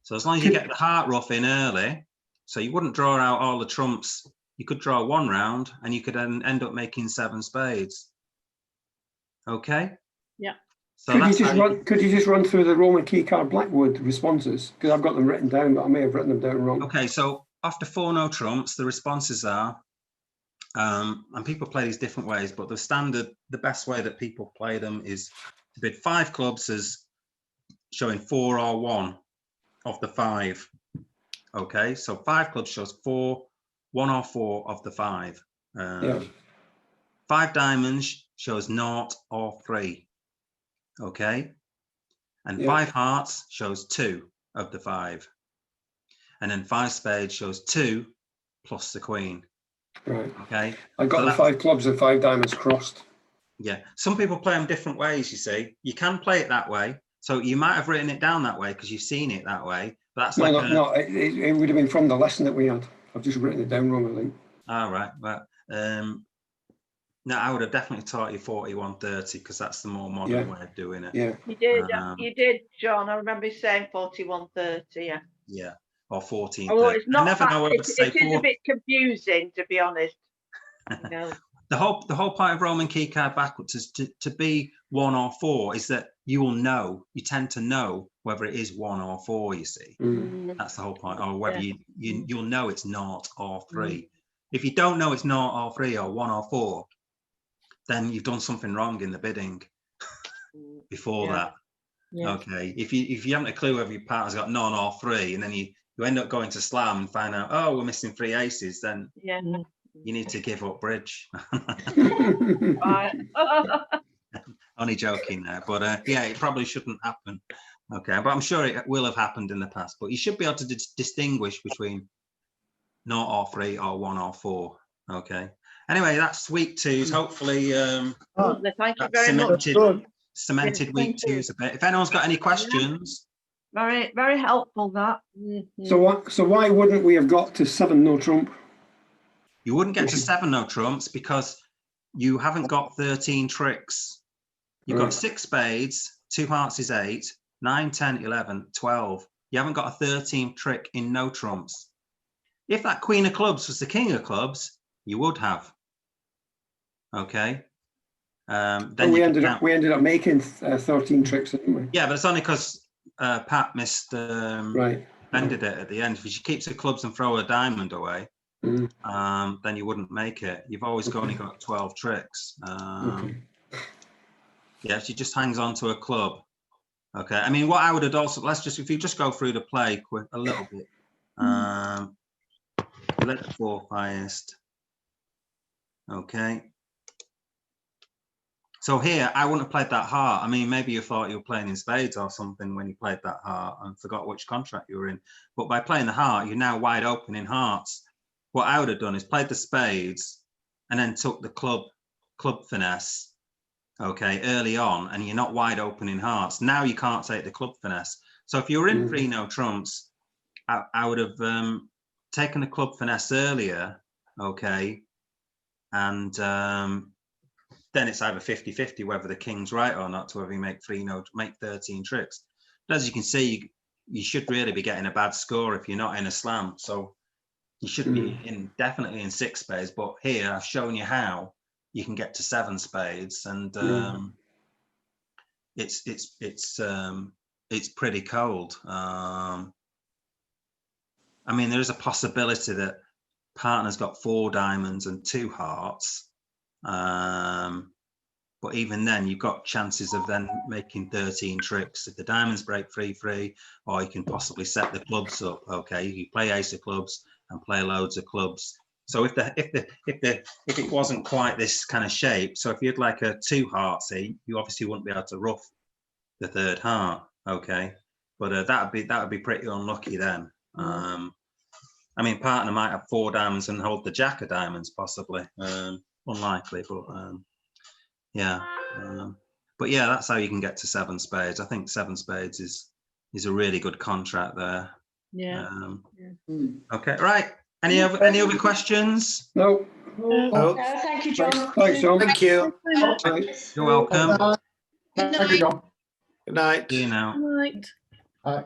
So as long as you get the heart ruff in early, so you wouldn't draw out all the trumps. You could draw 1 round, and you could then end up making 7 spades. Okay. Yeah. So could you just run through the Roman key card Blackwood responses? Because I've got them written down, but I may have written them down wrong. Okay, so after 4 no trumps, the responses are, and people play these different ways, but the best way that people play them is to bid 5 clubs as showing 4 or 1 of the 5. Okay, so 5 clubs shows 4, 1 or 4 of the 5. 5 diamonds shows 0 or 3. Okay, and 5 hearts shows 2 of the 5, and then 5 spades shows 2 plus the queen. Right. Okay, I got so the 5 clubs and 5 diamonds crossed. Yeah, some people play them different ways. You see, you can play it that way. So you might have written it down that way because you've seen it that way. But that's No, it would have been from the lesson that we had. I've just written it down wrong, I think. All right, well, no, I would have definitely taught you 41-30 because that's the more modern way of doing it. Yeah. You did, John. I remember you saying 41-30, yeah. Yeah, or 14. Oh, it's not I never know whether to say it is a bit confusing, to be honest. You know. the whole point of Roman key card backwards is to be 1 or 4 is that you will know, you tend to know whether it is 1 or 4, you see. That's the whole point, or whether you'll know it's 0 or 3. If you don't know it's 0 or 3 or 1 or 4, then you've done something wrong in the bidding before that. Okay, if you haven't a clue whether your partner's got none or 3, and then you end up going to slam and find out, oh, we're missing 3 aces, then you need to give up bridge. Right. Only joking there, but yeah, it probably shouldn't happen. Okay, but I'm sure it will have happened in the past. But you should be able to distinguish between 0 or 3 or 1 or 4. Okay. Anyway, that's week 2s. Hopefully, Lovely, thank you that very much. cemented Yes, week thank you. 2s a bit. If anyone's got any questions, Very, very helpful that. So why wouldn't we have got to 7 no trump? you wouldn't get to 7 no trumps because you haven't got 13 tricks. You've got Right. 6 spades, 2 hearts is 8, 9, 10, 11, 12. You haven't got a 13th trick in no trumps. If that queen of clubs was the king of clubs, you would have. Okay. Then And we you ended up making 13 tricks, didn't we? yeah, but it's only because Pat missed Right. ended it at the end. If she keeps the clubs and throw a diamond away, then you wouldn't make it. You've always only got 12 tricks. Okay. Yeah, she just hangs on to a club. Okay. I mean, what I would have also, if you just go through the play quick a little bit. You let the 4th highest. Okay. So here, I wouldn't have played that heart. I mean, maybe you thought you were playing in spades or something when you played that heart and forgot which contract you were in. But by playing the heart, you're now wide open in hearts. What I would have done is played the spades and then took the club finesse, okay, early on, and you're not wide open in hearts. Now you can't take the club finesse. So if you were in 3 no trumps, I would have taken the club finesse earlier, okay, and then it's either 50-50 whether the king's right or not to whether you make 13 tricks. But as you can see, you should really be getting a bad score if you're not in a slam. So you should be definitely in 6 spades. But here I've shown you how you can get to 7 spades, and it's pretty cold. I mean, there is a possibility that partner's got 4 diamonds and 2 hearts. But even then, you've got chances of then making 13 tricks. If the diamonds break 3-3, or you can possibly set the clubs up. Okay, you play ace of clubs and play loads of clubs. So if it wasn't quite this kind of shape, so if you had like a 2 heartsy, you obviously wouldn't be able to ruff the 3rd heart. Okay, but that would be pretty unlucky then. I mean, partner might have 4 diamonds and hold the jack of diamonds, possibly. Unlikely, but yeah. But yeah, that's how you can get to 7 spades. I think 7 spades is a really good contract there. Yeah. Okay, right. Any other questions? No. Thank you, John. Thanks, John. Thank you. Right. You're welcome. Good Thank you, night. John. Good night. See you now. Right. Bye.